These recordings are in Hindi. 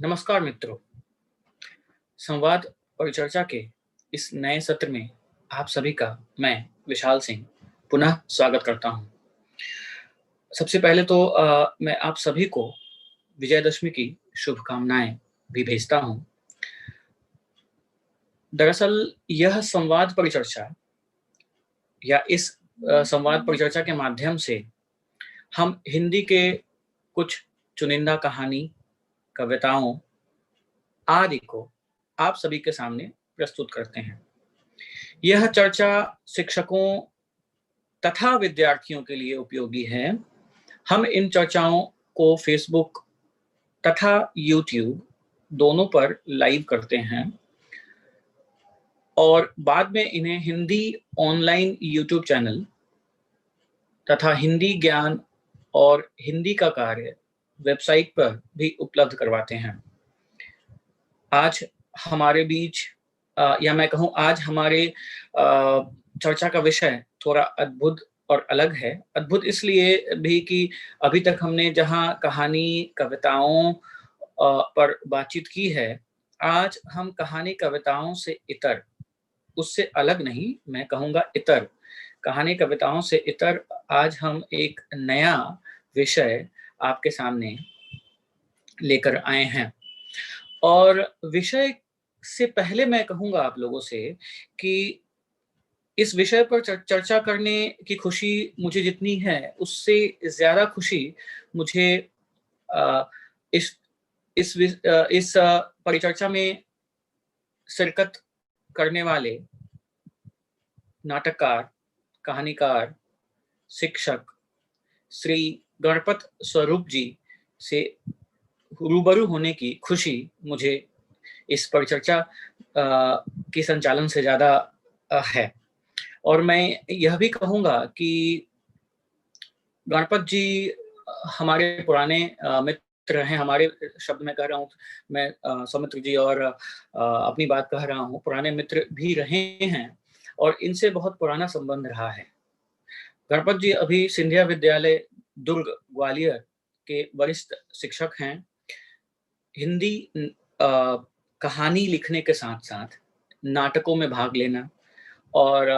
नमस्कार मित्रों, संवाद और चर्चा के इस नए सत्र में आप सभी का मैं विशाल सिंह पुनः स्वागत करता हूं। सबसे पहले तो मैं आप सभी को विजयदशमी की शुभकामनाएं भी भेजता हूं। दरअसल यह संवाद परिचर्चा या इस संवाद परिचर्चा के माध्यम से हम हिंदी के कुछ चुनिंदा कहानी, कविताओं आदि को आप सभी के सामने प्रस्तुत करते हैं। यह चर्चा शिक्षकों तथा विद्यार्थियों के लिए उपयोगी है। हम इन चर्चाओं को फेसबुक तथा यूट्यूब दोनों पर लाइव करते हैं और बाद में इन्हें हिंदी ऑनलाइन यूट्यूब चैनल तथा हिंदी ज्ञान और हिंदी का कार्य वेबसाइट पर भी उपलब्ध करवाते हैं। आज हमारे बीच या मैं कहूँ आज हमारे चर्चा का विषय थोड़ा अद्भुत और अलग है। अद्भुत इसलिए भी कि अभी तक हमने जहाँ कहानी, कविताओं पर बातचीत की है, आज हम कहानी, कविताओं से इतर, उससे अलग नहीं, मैं कहूँगा इतर, कहानी, कविताओं से इतर आज हम एक नया विषय आपके सामने लेकर आए हैं। और विषय से पहले मैं कहूँगा आप लोगों से कि इस विषय पर चर्चा करने की खुशी मुझे जितनी है, उससे ज़्यादा खुशी मुझे इस परिचर्चा में शिरकत करने वाले नाटककार, कहानीकार, शिक्षक श्री गणपत स्वरूप जी से रूबरू होने की खुशी मुझे इस परिचर्चा के संचालन से ज़्यादा है। और मैं यह भी कहूँगा कि गणपत जी हमारे पुराने मित्र हैं। हमारे शब्द में कह रहा हूँ मैं, सौमित्र जी और अपनी बात कह रहा हूँ, पुराने मित्र भी रहे हैं और इनसे बहुत पुराना संबंध रहा है। गणपत जी अभी सिंधिया विद्यालय दुर्ग ग्वालियर के वरिष्ठ शिक्षक हैं। हिंदी कहानी लिखने के साथ साथ नाटकों में भाग लेना और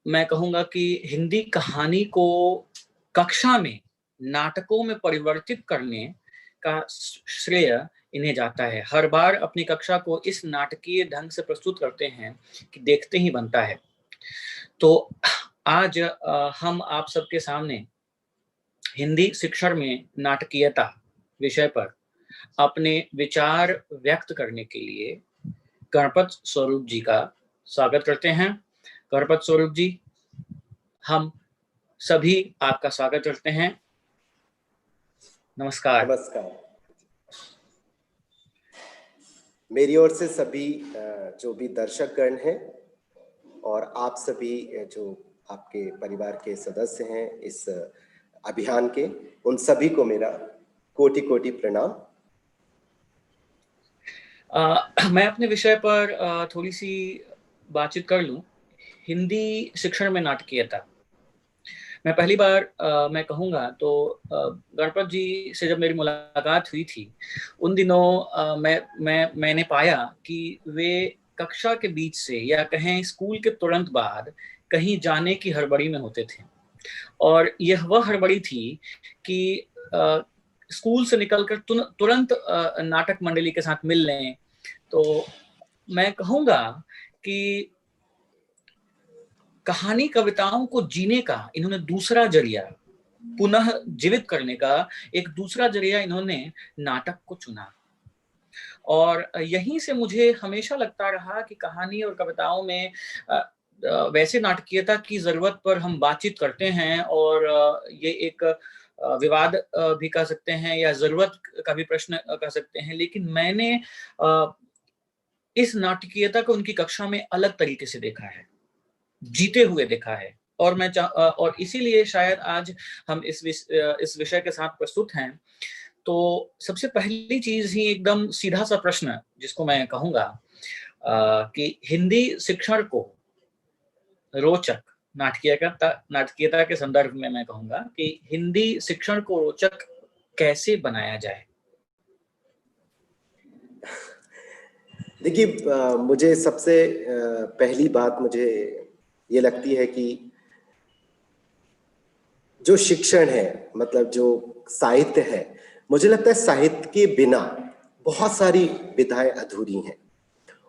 मैं कहूँगा कि हिंदी कहानी को कक्षा में नाटकों में परिवर्तित करने का श्रेय इन्हें जाता है। हर बार अपनी कक्षा को इस नाटकीय ढंग से प्रस्तुत करते हैं कि देखते ही बनता है। तो आज हम आप सबके सामने हिंदी शिक्षण में नाटकीयता विषय पर अपने विचार व्यक्त करने के लिए गणपत स्वरूप जी का स्वागत करते हैं। गणपत स्वरूप जी, हम सभी आपका स्वागत करते हैं। नमस्कार। नमस्कार। मेरी ओर से सभी जो भी दर्शकगण हैं और आप सभी जो आपके परिवार के सदस्य हैं इस अभियान के, उन सभी को मेरा कोटि कोटि प्रणाम। मैं अपने विषय पर थोड़ी सी बातचीत कर लूं। हिंदी शिक्षण में नाटकीयता, मैं पहली बार मैं कहूँगा तो गणपत जी से जब मेरी मुलाकात हुई थी, उन दिनों मैंने पाया कि वे कक्षा के बीच से या कहें स्कूल के तुरंत बाद कहीं जाने की हड़बड़ी में होते थे। और यह वह हड़बड़ी थी कि स्कूल से निकलकर तुरंत नाटक मंडली के साथ मिल लें। तो मैं कहूँगा कि कहानी, कविताओं को जीने का इन्होंने दूसरा जरिया, पुनः जीवित करने का एक दूसरा जरिया इन्होंने नाटक को चुना। और यहीं से मुझे हमेशा लगता रहा कि कहानी और कविताओं में वैसे नाटकीयता की जरूरत पर हम बातचीत करते हैं और ये एक विवाद भी कह सकते हैं या जरूरत का भी प्रश्न कह सकते हैं, लेकिन मैंने इस नाटकीयता को उनकी कक्षा में अलग तरीके से देखा है, जीते हुए देखा है। और और इसीलिए शायद आज हम इस विषय के साथ प्रस्तुत हैं। तो सबसे पहली चीज ही एकदम सीधा सा प्रश्न जिसको मैं कहूँगा कि हिंदी शिक्षण को रोचक, नाटकीयता के संदर्भ में मैं कहूँगा कि हिंदी शिक्षण को रोचक कैसे बनाया जाए। देखिए, मुझे सबसे पहली बात मुझे ये लगती है कि जो शिक्षण है, मतलब जो साहित्य है, मुझे लगता है साहित्य के बिना बहुत सारी विधाएं अधूरी हैं।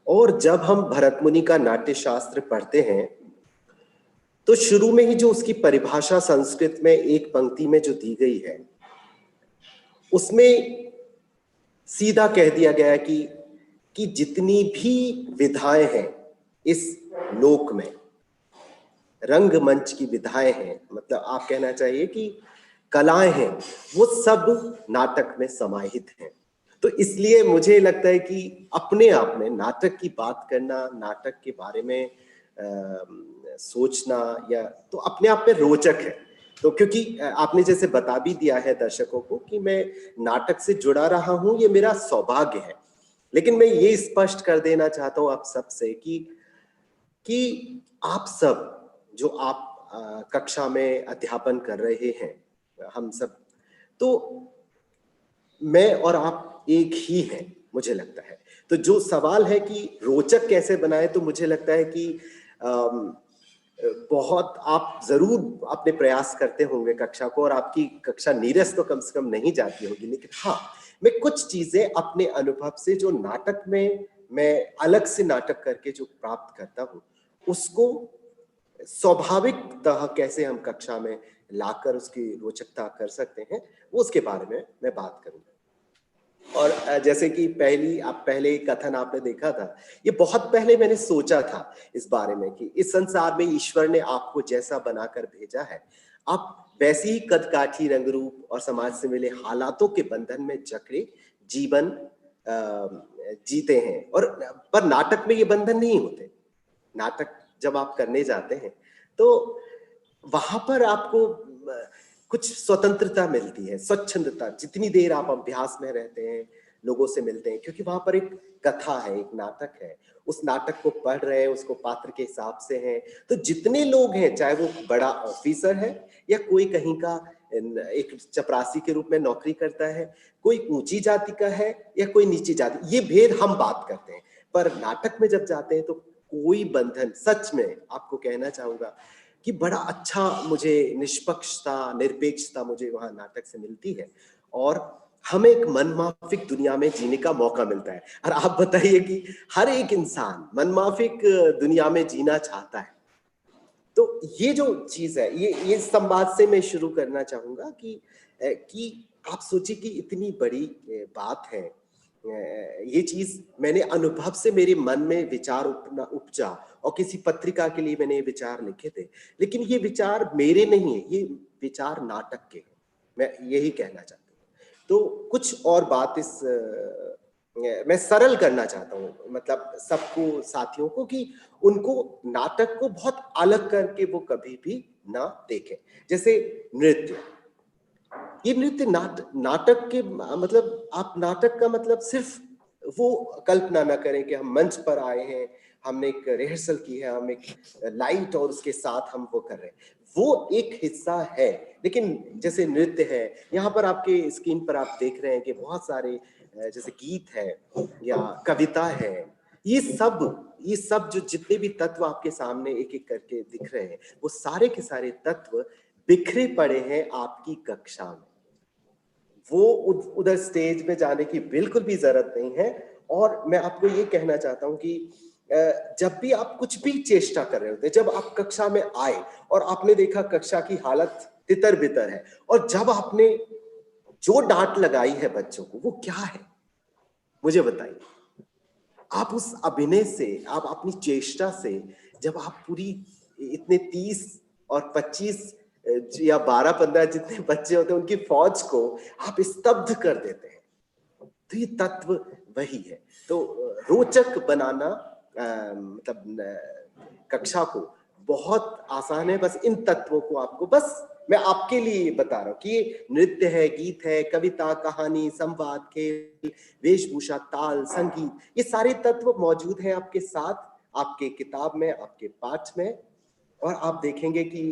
और जब हम भरत मुनि का नाट्य शास्त्र पढ़ते हैं तो शुरू में ही जो उसकी परिभाषा संस्कृत में एक पंक्ति में जो दी गई है, उसमें सीधा कह दिया गया है कि जितनी भी विधाएं हैं इस लोक में, रंगमंच की विधाएं हैं, मतलब आप कहना चाहिए कि कलाएं हैं, वो सब नाटक में समाहित हैं। तो इसलिए मुझे लगता है कि अपने आप में नाटक की बात करना, नाटक के बारे में सोचना या तो अपने आप में रोचक है। तो क्योंकि आपने जैसे बता भी दिया है दर्शकों को कि मैं नाटक से जुड़ा रहा हूं, ये मेरा सौभाग्य है। लेकिन मैं ये स्पष्ट कर देना चाहता हूं आप सबसे कि आप सब जो आप कक्षा में अध्यापन कर रहे हैं, हम सब, तो मैं और आप एक ही हैं, मुझे लगता है। तो जो सवाल है कि रोचक कैसे बनाए, तो मुझे लगता है कि बहुत आप जरूर अपने प्रयास करते होंगे कक्षा को, और आपकी कक्षा नीरस तो कम से कम नहीं जाती होगी। लेकिन हाँ, मैं कुछ चीजें अपने अनुभव से जो नाटक में मैं अलग से नाटक करके जो प्राप्त करता हूँ, उसको स्वाभाविकतः कैसे हम कक्षा में लाकर उसकी रोचकता कर सकते हैं, वो उसके बारे में मैं बात करूंगा। और जैसे कि पहले कथन आपने देखा था, ये बहुत पहले मैंने सोचा था इस बारे में कि इस संसार में ईश्वर ने आपको जैसा बनाकर भेजा है, आप वैसे ही कदकाठी, रंग रूप और समाज से मिले हालातों के बंधन में जकड़े जीवन जीते हैं। और पर नाटक में ये बंधन नहीं होते। नाटक जब आप करने जाते हैं तो वहां पर आपको कुछ स्वतंत्रता मिलती है, स्वच्छंदता। जितनी देर आप अभ्यास में रहते हैं, लोगों से मिलते हैं, क्योंकि वहां पर एक कथा है, एक नाटक है, उस नाटक को पढ़ रहे हैं, उसको पात्र के हिसाब से हैं। तो जितने लोग हैं, चाहे वो बड़ा ऑफिसर है या कोई कहीं का एक चपरासी के रूप में नौकरी करता है, कोई ऊंची जाति का है या कोई नीची जाति, ये भेद हम बात करते हैं। पर नाटक में जब जाते हैं तो कोई बंधन, सच में आपको कहना चाहूंगा कि बड़ा अच्छा मुझे निष्पक्षता, निरपेक्षता मुझे वहां नाटक से मिलती है। और हमें एक मनमाफिक दुनिया में जीने का मौका मिलता है। और आप बताइए कि हर एक इंसान मनमाफिक दुनिया में जीना चाहता है। तो ये जो चीज है, ये संवाद से मैं शुरू करना चाहूंगा कि आप सोचिए कि इतनी बड़ी बात है। ये चीज मैंने अनुभव से मेरे मन में विचार उपजा, और किसी पत्रिका के लिए मैंने ये विचार लिखे थे। लेकिन ये विचार मेरे नहीं है, ये विचार नाटक के हैं, मैं यही कहना चाहता हूँ। तो कुछ और बात मैं सरल करना चाहता हूँ, मतलब सबको, साथियों को, कि उनको नाटक को बहुत अलग करके वो कभी भी ना देखें। जैसे नृत्य, ये नृत्य नाटक के मतलब, आप नाटक का मतलब सिर्फ वो कल्पना ना करें कि हम मंच पर आए हैं, हमने एक रिहर्सल की है, हम एक लाइट और उसके साथ हम वो कर रहे हैं, वो एक हिस्सा है। लेकिन जैसे नृत्य है, यहाँ पर आपके स्क्रीन पर आप देख रहे हैं कि बहुत सारे जैसे गीत है या कविता है, ये सब जो जितने भी तत्व आपके सामने एक एक करके दिख रहे हैं, वो सारे के सारे तत्व बिखरे पड़े हैं आपकी कक्षा में। वो उधर स्टेज में जाने की बिल्कुल भी जरूरत नहीं है। और मैं आपको ये कहना चाहता हूं कि जब भी आप कुछ भी चेष्टा कर रहे होते, जब आप कक्षा में आए और आपने देखा कक्षा की हालत तितर बितर है, और जब आपने जो डांट लगाई है बच्चों को, वो क्या है, मुझे बताइए। आप उस अभिनय से, आप अपनी चेष्टा से, जब आप पूरी इतने 30 और 25 या 12-15 जितने बच्चे होते हैं, उनकी फौज को आप स्तब्ध कर देते हैं, तो ये तत्व वही है। तो रोचक बनाना मतलब कक्षा को बहुत आसान है। बस इन तत्वों को आपको, बस मैं आपके लिए बता रहा हूँ कि ये नृत्य है, गीत है, कविता, कहानी, संवाद, खेल, वेशभूषा, ताल, संगीत, ये सारे तत्व मौजूद हैं आपके साथ, आपके किताब में, आपके पाठ में। और आप देखेंगे कि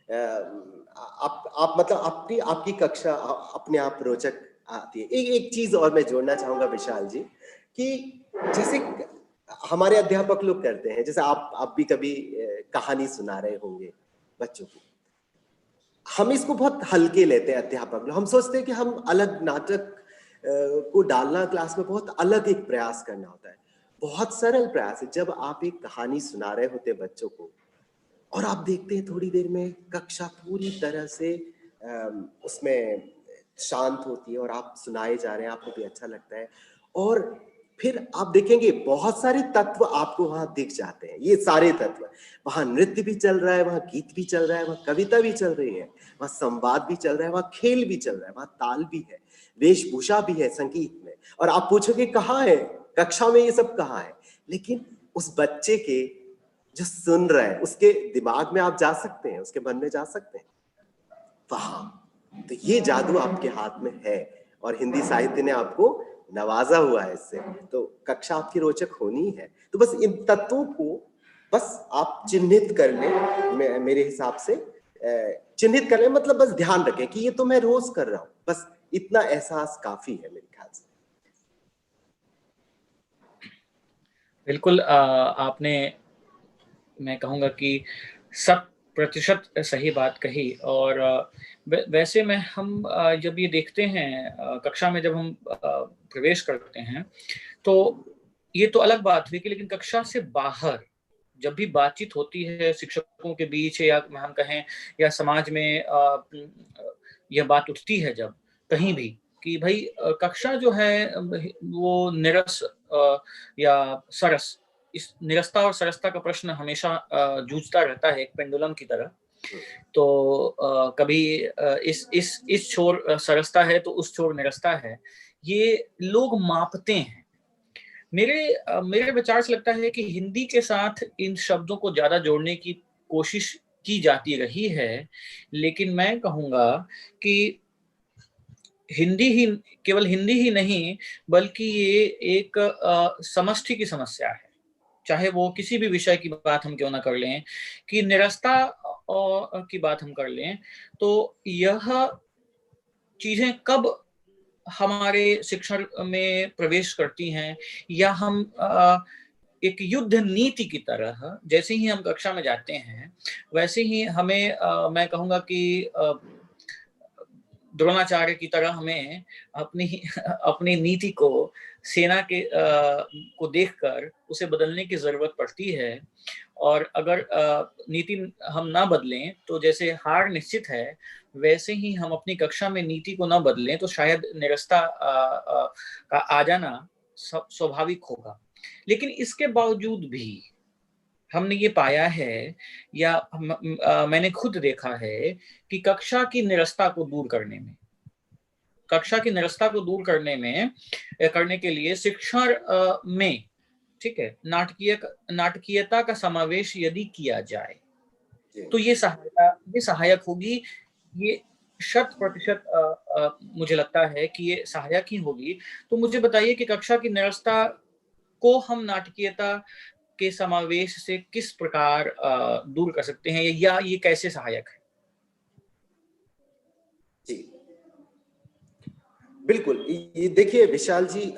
आप मतलब आपकी कक्षा अपने आप रोचक आती है। एक चीज और मैं जोड़ना चाहूंगा विशाल जी, कि जैसे हमारे अध्यापक लोग करते हैं, जैसे आप भी कभी कहानी सुना रहे होंगे बच्चों को, हम इसको बहुत हल्के लेते हैं अध्यापक लोग। हम सोचते हैं कि हम अलग नाटक को डालना क्लास में बहुत अलग एक प्रयास करना होता है। बहुत सरल प्रयास है। जब आप एक कहानी सुना रहे होते हैं बच्चों को और आप देखते हैं थोड़ी देर में कक्षा पूरी तरह से उसमें शांत होती है और आप सुनाए जा रहे हैं, आपको भी अच्छा लगता है, और फिर आप देखेंगे बहुत सारे तत्व आपको वहां दिख जाते हैं। ये सारे तत्व, वहां नृत्य भी चल रहा है, वहां गीत भी चल रहा है, वहां कविता भी चल रही है, वहां संवाद भी चल रहा है, वहां खेल भी चल रहा है, वहां ताल भी है, वेशभूषा भी है संगीत में। और आप पूछोगे कहाँ है कक्षा में, ये सब कहाँ है? लेकिन उस बच्चे के जो सुन रहा है उसके दिमाग में आप जा सकते हैं, उसके मन में जा सकते हैं वहां। तो ये जादू आपके हाथ में है और हिंदी साहित्य ने आपको नवाजा हुआ है इससे। तो कक्षा आपकी रोचक होनी है। तो बस इन तत्वों को बस आप चिन्हित कर लें, मेरे हिसाब से चिन्हित कर लें, मतलब बस ध्यान रखें कि ये तो मैं रोज कर रहा हूं, बस इतना एहसास काफी है मेरे ख्याल से। बिल्कुल, आपने, मैं कहूँगा कि 100% सही बात कही। और वैसे में हम जब ये देखते हैं कक्षा में जब हम प्रवेश करते हैं, तो ये तो अलग बात हुई कि लेकिन कक्षा से बाहर जब भी बातचीत होती है शिक्षकों के बीच, या हम कहें या समाज में यह बात उठती है जब कहीं भी कि भाई कक्षा जो है वो निरस या सरस, इस निरस्ता और सरसता का प्रश्न हमेशा जूझता रहता है एक पेंडुलम की तरह। तो कभी इस छोर सरसता है तो उस छोर निरसता है, ये लोग मापते हैं। मेरे विचार से लगता है कि हिंदी के साथ इन शब्दों को ज्यादा जोड़ने की कोशिश की जाती रही है, लेकिन मैं कहूँगा कि केवल हिंदी ही नहीं, बल्कि ये एक समष्टि की समस्या है। चाहे वो किसी भी विषय की बात हम क्यों ना कर लें, कि निरस्ता की बात हम कर लें, तो यह चीजें कब हमारे शिक्षण में प्रवेश करती हैं, या हम एक युद्ध नीति की तरह जैसे ही हम कक्षा में जाते हैं, वैसे ही हमें मैं कहूँगा कि द्रोणाचार्य की तरह हमें अपनी नीति को सेना के को देखकर उसे बदलने की जरूरत पड़ती है। और अगर नीति हम ना बदलें तो जैसे हार निश्चित है, वैसे ही हम अपनी कक्षा में नीति को ना बदलें तो शायद निरस्ता का आ जाना स्वाभाविक होगा। लेकिन इसके बावजूद भी हमने ये पाया है, या मैंने खुद देखा है कि कक्षा की निरस्ता को दूर करने में करने के लिए शिक्षण में, ठीक है, नाटकीयता का समावेश यदि किया जाए तो ये सहायक होगी। ये 100% मुझे लगता है कि ये सहायक ही होगी। तो मुझे बताइए कि कक्षा की निरस्ता को हम नाटकीयता के समावेश से किस प्रकार दूर कर सकते हैं, या ये कैसे सहायक है? जी बिल्कुल। ये देखिए विशाल जी,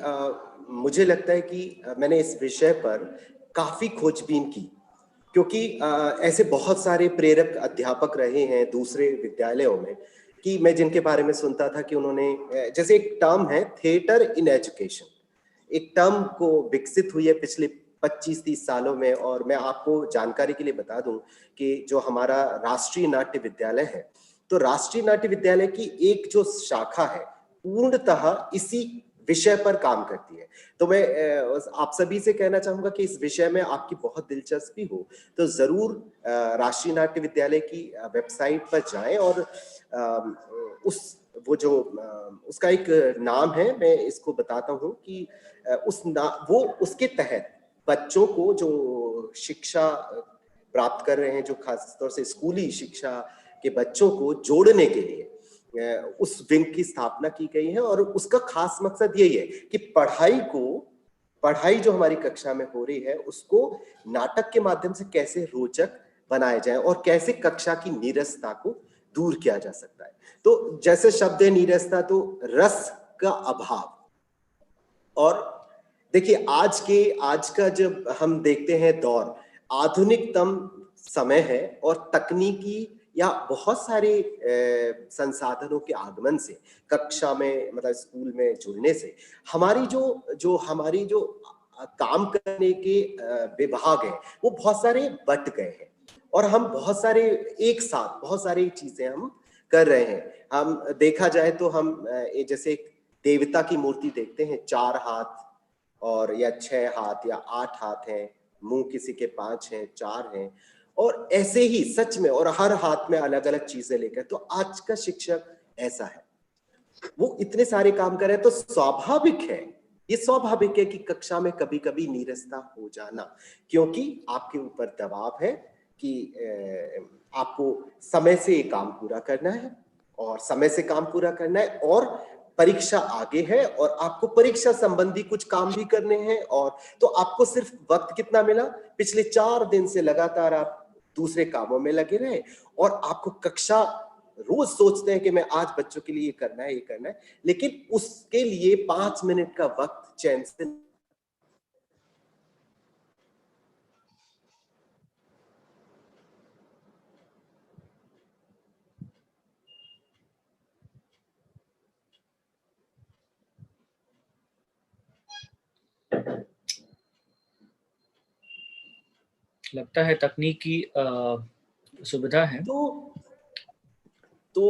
मुझे लगता है कि मैंने इस विषय पर काफी खोजबीन की, क्योंकि ऐसे बहुत सारे प्रेरक अध्यापक रहे हैं दूसरे विद्यालयों में कि मैं जिनके बारे में सुनता था कि उन्होंने, जैसे एक टर्म है थिएटर इन एजुकेशन, एक टर्म को विकसित हुई है पिछले 25-30 सालों में। और मैं आपको जानकारी के लिए बता दूं कि जो हमारा राष्ट्रीय नाट्य विद्यालय है, तो राष्ट्रीय नाट्य विद्यालय की एक जो शाखा है पूर्णतः इसी विषय पर काम करती है। तो मैं आप सभी से कहना चाहूंगा कि इस विषय में आपकी बहुत दिलचस्पी हो तो जरूर राष्ट्रीय नाट्य विद्यालय की वेबसाइट पर जाएं, और उसका एक नाम है, मैं इसको बताता हूं कि वो उसके तहत बच्चों को जो शिक्षा प्राप्त कर रहे हैं, जो खास तौर से स्कूली शिक्षा के बच्चों को जोड़ने के लिए उस विंग की स्थापना की गई है। और उसका खास मकसद यही है कि पढ़ाई जो हमारी कक्षा में हो रही है उसको नाटक के माध्यम से कैसे रोचक बनाया जाए और कैसे कक्षा की नीरसता को दूर किया जा सकता है। तो जैसे शब्द है नीरसता, तो रस का अभाव, और देखिए आज का जब हम देखते हैं दौर आधुनिकतम समय है और तकनीकी या बहुत सारे संसाधनों के आगमन से कक्षा में मतलब स्कूल में जुड़ने से हमारी हमारी जो काम करने के विभाग है वो बहुत सारे बट गए हैं और हम बहुत सारे एक साथ बहुत सारी चीजें हम कर रहे हैं। हम देखा जाए तो हम जैसे एक देवता की मूर्ति देखते हैं, 4 हाथ और या 6 हाथ या 8 हाथ हैं, मुंह किसी के 5 हैं, 4 हैं और ऐसे ही सच में और हर हाथ में अलग अलग चीजें लेकर। तो आज का शिक्षक ऐसा है, वो इतने सारे काम कर रहे हैं तो स्वाभाविक है, ये स्वाभाविक है कि कक्षा में कभी कभी नीरसता हो जाना, क्योंकि आपके ऊपर दबाव है कि आपको समय से ये काम पूरा करना है और समय से काम पूरा करना है और परीक्षा आगे है और आपको परीक्षा संबंधी कुछ काम भी करने हैं। और तो आपको सिर्फ वक्त कितना मिला, पिछले 4 दिन से लगातार आप दूसरे कामों में लगे रहे और आपको कक्षा रोज सोचते हैं कि मैं आज बच्चों के लिए ये करना है, ये करना है, लेकिन उसके लिए 5 मिनट का वक्त चैन से लगता है तकनीकी सुविधा है। तो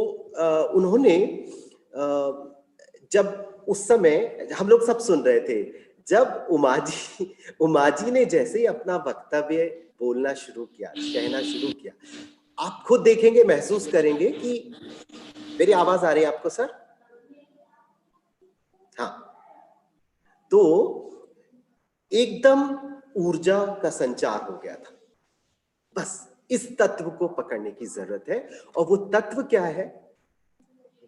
उन्होंने जब उस समय हम लोग सब सुन रहे थे, जब उमाजी ने जैसे ही अपना वक्तव्य बोलना शुरू किया, कहना शुरू किया, आप खुद देखेंगे, महसूस करेंगे कि मेरी आवाज आ रही है आपको सर? हाँ, तो एकदम ऊर्जा का संचार हो गया था। बस इस तत्व को पकड़ने की जरूरत है और वो तत्व क्या है,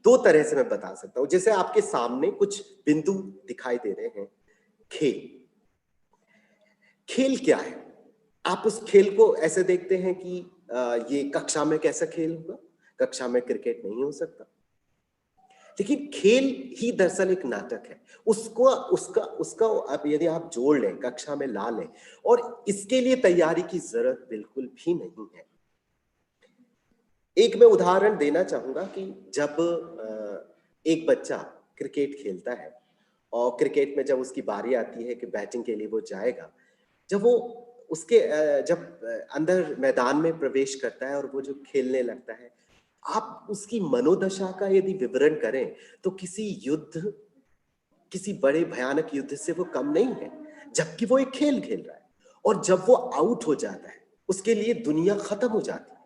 2 तरह से मैं बता सकता हूं। जैसे आपके सामने कुछ बिंदु दिखाई दे रहे हैं, खेल क्या है? आप उस खेल को ऐसे देखते हैं कि ये कक्षा में कैसा खेल होगा, कक्षा में क्रिकेट नहीं हो सकता, लेकिन खेल ही दरअसल एक नाटक है। उसको उसका उसका अब यदि आप जोड़ लें, कक्षा में ला लें, और इसके लिए तैयारी की जरूरत बिल्कुल भी नहीं है। एक मैं उदाहरण देना चाहूंगा कि जब एक बच्चा क्रिकेट खेलता है और क्रिकेट में जब उसकी बारी आती है कि बैटिंग के लिए वो जाएगा, जब वो उसके जब अंदर मैदान में प्रवेश करता है और वो जो खेलने लगता है, आप उसकी मनोदशा का यदि विवरण करें तो किसी बड़े भयानक युद्ध से वो कम नहीं है, जबकि वो एक खेल खेल रहा है। और जब वो आउट हो जाता है, उसके लिए दुनिया खत्म हो जाती है,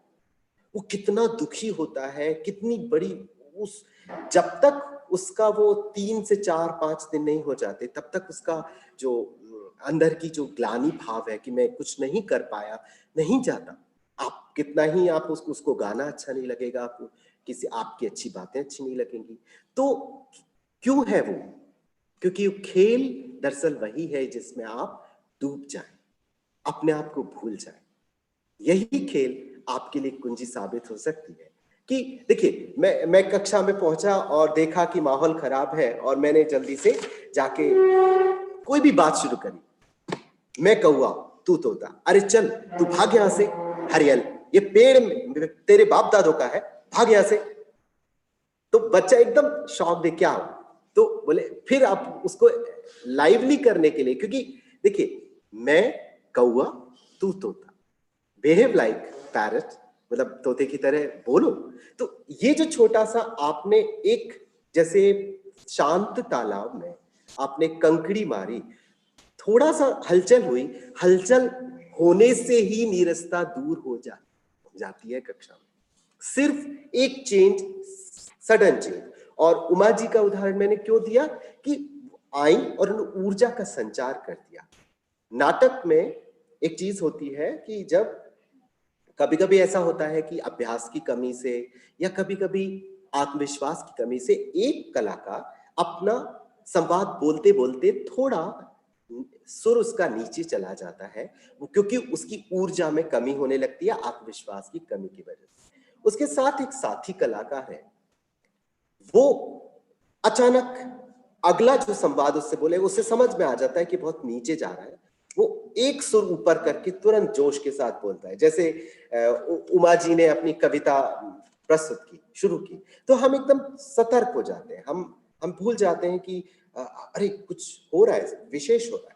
वो कितना दुखी होता है, कितनी बड़ी उस जब तक उसका वो 3 से 4-5 दिन नहीं हो जाते, तब तक उसका जो अंदर की जो ग्लानि भाव है कि मैं कुछ नहीं कर पाया, नहीं जाता। आप कितना ही आप उसको गाना अच्छा नहीं लगेगा, आपको किसी आपकी अच्छी बातें अच्छी नहीं लगेंगी। तो क्यों है वो? क्योंकि खेल दरअसल वही है जिसमें आप डूब जाएं, अपने आप को भूल जाएं। यही खेल आपके लिए कुंजी साबित हो सकती है। कि देखिए, मैं कक्षा में पहुंचा और देखा कि माहौल खराब है और मैंने जल्दी से जाके कोई भी बात शुरू करी। मैं कौआ, तू तोता, अरे चल तू भाग यहां से, हरियल, ये पेड़ तेरे बाप दादों का है, भाग यहां से। तो बच्चा एकदम शॉक दे, क्या हो? तो बोले, फिर आप उसको लाइवली करने के लिए, क्योंकि देखिए, मैं कौआ, तू तोता, बिहेव लाइक पैरट, मतलब तोते की तरह बोलो। तो ये जो छोटा सा आपने एक, जैसे शांत तालाब में आपने कंकड़ी मारी, थोड़ा सा हलचल हुई, हलचल होने से ही नीरसता दूर हो जाती है कक्षा में। सिर्फ एक चेंज, सडन चेंज। और उमा जी का उदाहरण मैंने क्यों दिया कि आई और ऊर्जा का संचार कर दिया। नाटक में एक चीज होती है कि जब कभी कभी ऐसा होता है कि अभ्यास की कमी से या कभी कभी आत्मविश्वास की कमी से एक कलाकार अपना संवाद बोलते बोलते थोड़ा सुर उसका नीचे चला जाता है, वो क्योंकि उसकी ऊर्जा में कमी होने लगती है आत्मविश्वास की कमी की वजह से। उसके साथ एक साथी कलाकार है, वो अचानक अगला जो संवाद उससे बोले उससे समझ में आ जाता है कि बहुत नीचे जा रहा है, वो एक सुर ऊपर करके तुरंत जोश के साथ बोलता है। जैसे उमा जी ने अपनी कविता प्रस्तुत की, शुरू की, तो हम एकदम सतर्क हो जाते हैं, हम भूल जाते हैं कि अरे कुछ हो रहा है, विशेष हो रहा है।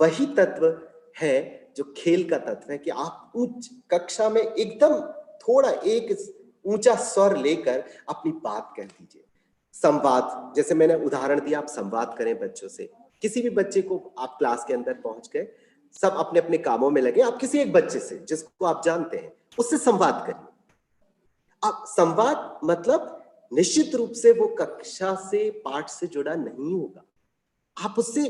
वही तत्व है जो खेल का तत्व है कि आप उच्च कक्षा में एकदम थोड़ा एक ऊंचा स्वर लेकर अपनी बात कह दीजिए। संवाद, जैसे मैंने उदाहरण दिया, आप संवाद करें बच्चों से। किसी भी बच्चे को आप क्लास के अंदर पहुंच गए, सब अपने अपने कामों में लगे, आप किसी एक बच्चे से जिसको आप जानते हैं उससे संवाद करिए। अब संवाद मतलब निश्चित रूप से वो कक्षा से, पाठ से जुड़ा नहीं होगा, आप उससे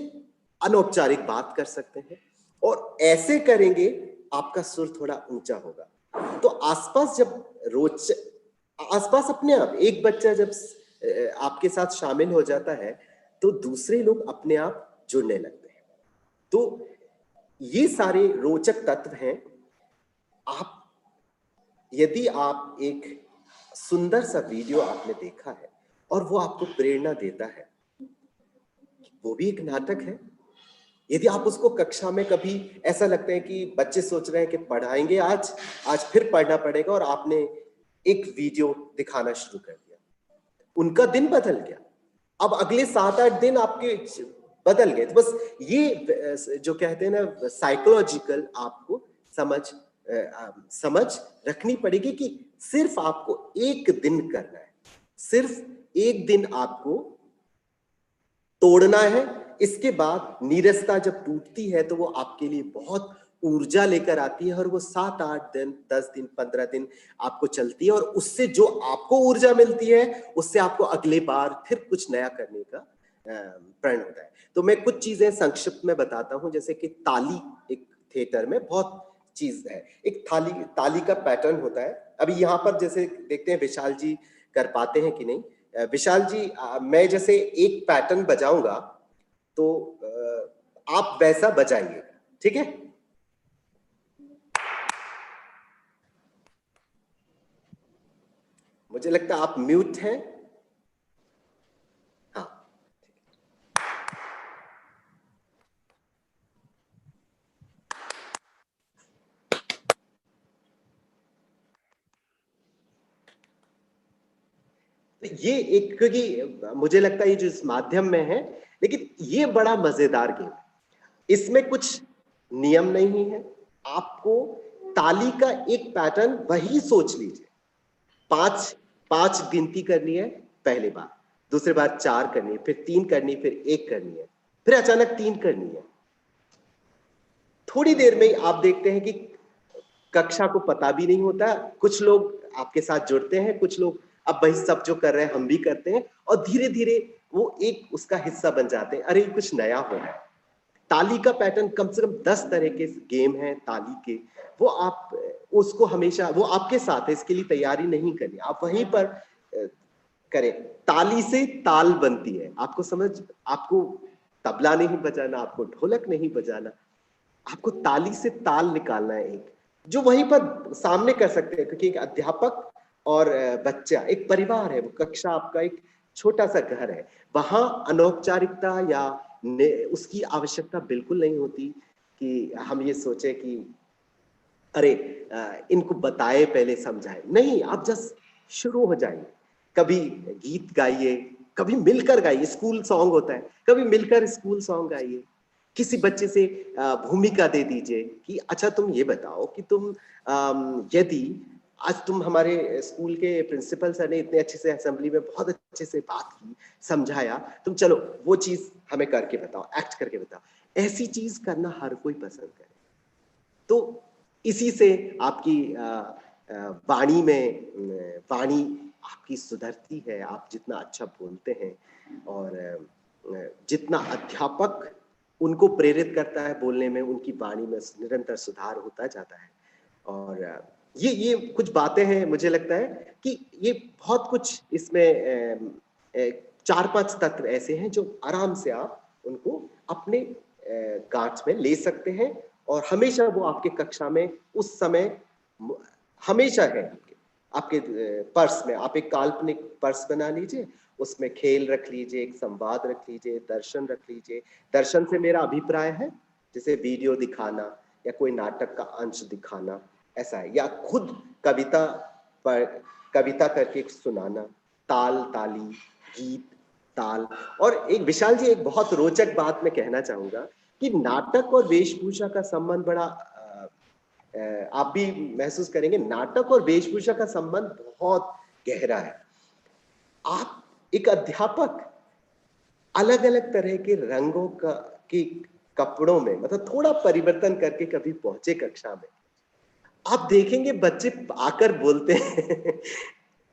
अनौपचारिक बात कर सकते हैं और ऐसे करेंगे आपका सुर थोड़ा ऊंचा होगा। तो आसपास जब आसपास अपने आप एक बच्चा जब आपके साथ शामिल हो जाता है तो दूसरे लोग अपने आप जुड़ने लगते हैं। तो ये सारे रोचक तत्व हैं। यदि आप एक सुंदर सा वीडियो आपने देखा है और वो आपको प्रेरणा देता है, वो भी एक नाटक है। यदि आप उसको कक्षा में कभी ऐसा लगता है कि बच्चे सोच रहे हैं कि पढ़ाएंगे आज फिर पढ़ना पड़ेगा, और आपने एक वीडियो दिखाना शुरू कर दिया, उनका दिन बदल गया। अब अगले 7-8 दिन आपके बदल गए। तो बस ये जो कहते हैं ना साइकोलॉजिकल, आपको समझ रखनी पड़ेगी कि सिर्फ आपको एक दिन करना है, सिर्फ एक दिन आपको तोड़ना है। इसके बाद नीरसता जब टूटती है तो वो आपके लिए बहुत ऊर्जा लेकर आती है, और वो 7-8 दिन, 10 दिन, 15 दिन आपको चलती है, और उससे जो आपको ऊर्जा मिलती है उससे आपको अगले बार फिर कुछ नया करने का प्रण होता है। तो मैं कुछ चीजें संक्षिप्त में बताता हूं, जैसे कि ताली एक थिएटर में बहुत चीज है। एक ताली का पैटर्न होता है। अभी यहाँ पर जैसे देखते हैं विशाल जी कर पाते हैं कि नहीं। विशाल जी, मैं जैसे एक पैटर्न बजाऊंगा तो आप वैसा बजाइए, ठीक है? मुझे लगता है आप म्यूट हैं। हाँ, ये एक, क्योंकि मुझे लगता है ये जो इस माध्यम में है, लेकिन ये बड़ा मजेदार गेम, इसमें कुछ नियम नहीं है। आपको ताली का एक पैटर्न वही सोच लीजिए। 5 गिनती करनी है पहली बार, दूसरी बार 4 करनी है, फिर 3 करनी है, फिर 1 करनी है, फिर अचानक 3 करनी है। थोड़ी देर में आप देखते हैं कि कक्षा को पता भी नहीं होता, कुछ लोग आपके साथ जुड़ते हैं, कुछ लोग अब भाई सब जो कर रहे हैं हम भी करते हैं, और धीरे धीरे वो एक उसका हिस्सा बन जाते हैं। अरे कुछ नया हो रहा है। ताली का पैटर्न कम से कम 10 तरह के गेम हैं ताली के, वो आप उसको हमेशा, वो आपके साथ है, इसके लिए तैयारी नहीं करनी, आप वहीं पर करें। ताली से ताल बनती है, आपको तबला नहीं बजाना, आपको ढोलक नहीं बजाना, आपको ताली से ताल निकालना है एक, जो वहीं पर सामने कर सकते हैं, क्योंकि एक अध्यापक और बच्चा एक परिवार है, वो कक्षा आपका एक छोटा सा घर है। वहां अनौपचारिकता या उसकी आवश्यकता बिल्कुल नहीं होती कि हम ये सोचे कि अरे इनको बताए पहले समझाए, नहीं, आप जस्ट शुरू हो जाइए। कभी गीत गाइए, कभी मिलकर गाइए, स्कूल सॉन्ग होता है, कभी मिलकर स्कूल सॉन्ग गाइए। किसी बच्चे से भूमिका दे दीजिए कि अच्छा तुम ये बताओ कि तुम यदि आज तुम हमारे स्कूल के प्रिंसिपल सर ने इतने अच्छे से असेंबली में बहुत अच्छे से बात की, समझाया, तुम चलो वो चीज हमें करके बताओ, एक्ट करके बताओ। ऐसी चीज करना हर कोई पसंद करे। तो इसी से आपकी वाणी आपकी सुधरती है, आप जितना अच्छा बोलते हैं, और जितना अध्यापक उनको प्रेरित करता है बोलने में, उनकी वाणी में निरंतर सुधार होता जाता है। और ये कुछ बातें हैं, मुझे लगता है कि ये बहुत कुछ इसमें 4-5 तत्व ऐसे हैं जो आराम से आप उनको अपने गांठ में ले सकते हैं, और हमेशा वो आपके कक्षा में उस समय हमेशा है आपके। आपके पर्स में आप एक काल्पनिक पर्स बना लीजिए, उसमें खेल रख लीजिए, एक संवाद रख लीजिए, दर्शन रख लीजिए। दर्शन से मेरा अभिप्राय है जैसे वीडियो दिखाना या कोई नाटक का अंश दिखाना, ऐसा है, या खुद कविता पर कविता करके सुनाना, ताल ताली, गीत, ताल। और एक विशाल जी, एक बहुत रोचक बात मैं कहना चाहूंगा कि नाटक और वेशभूषा का संबंध बड़ा आप भी महसूस करेंगे, नाटक और वेशभूषा का संबंध बहुत गहरा है। आप एक अध्यापक अलग अलग तरह के रंगों का के कपड़ों में मतलब थोड़ा परिवर्तन करके कभी पहुंचे कक्षा में, आप देखेंगे बच्चे आकर बोलते हैं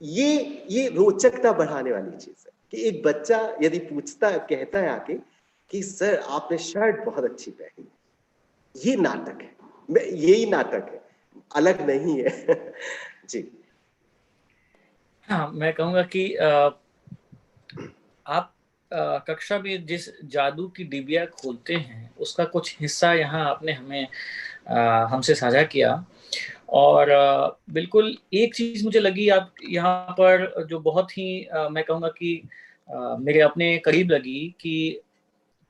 ये रोचकता बढ़ाने वाली चीज है कि एक बच्चा यदि पूछता कहता है आके कि सर आपने शर्ट बहुत अच्छी पहनी, ये नाटक है, यही नाटक है, अलग नहीं है। जी हाँ, मैं कहूँगा कि आप कक्षा में जिस जादू की डिबिया खोलते हैं उसका कुछ हिस्सा यहाँ आपने हमें हमसे साझा किया। और बिल्कुल एक चीज मुझे लगी आप यहाँ पर जो बहुत ही मैं कहूँगा कि मेरे अपने करीब लगी कि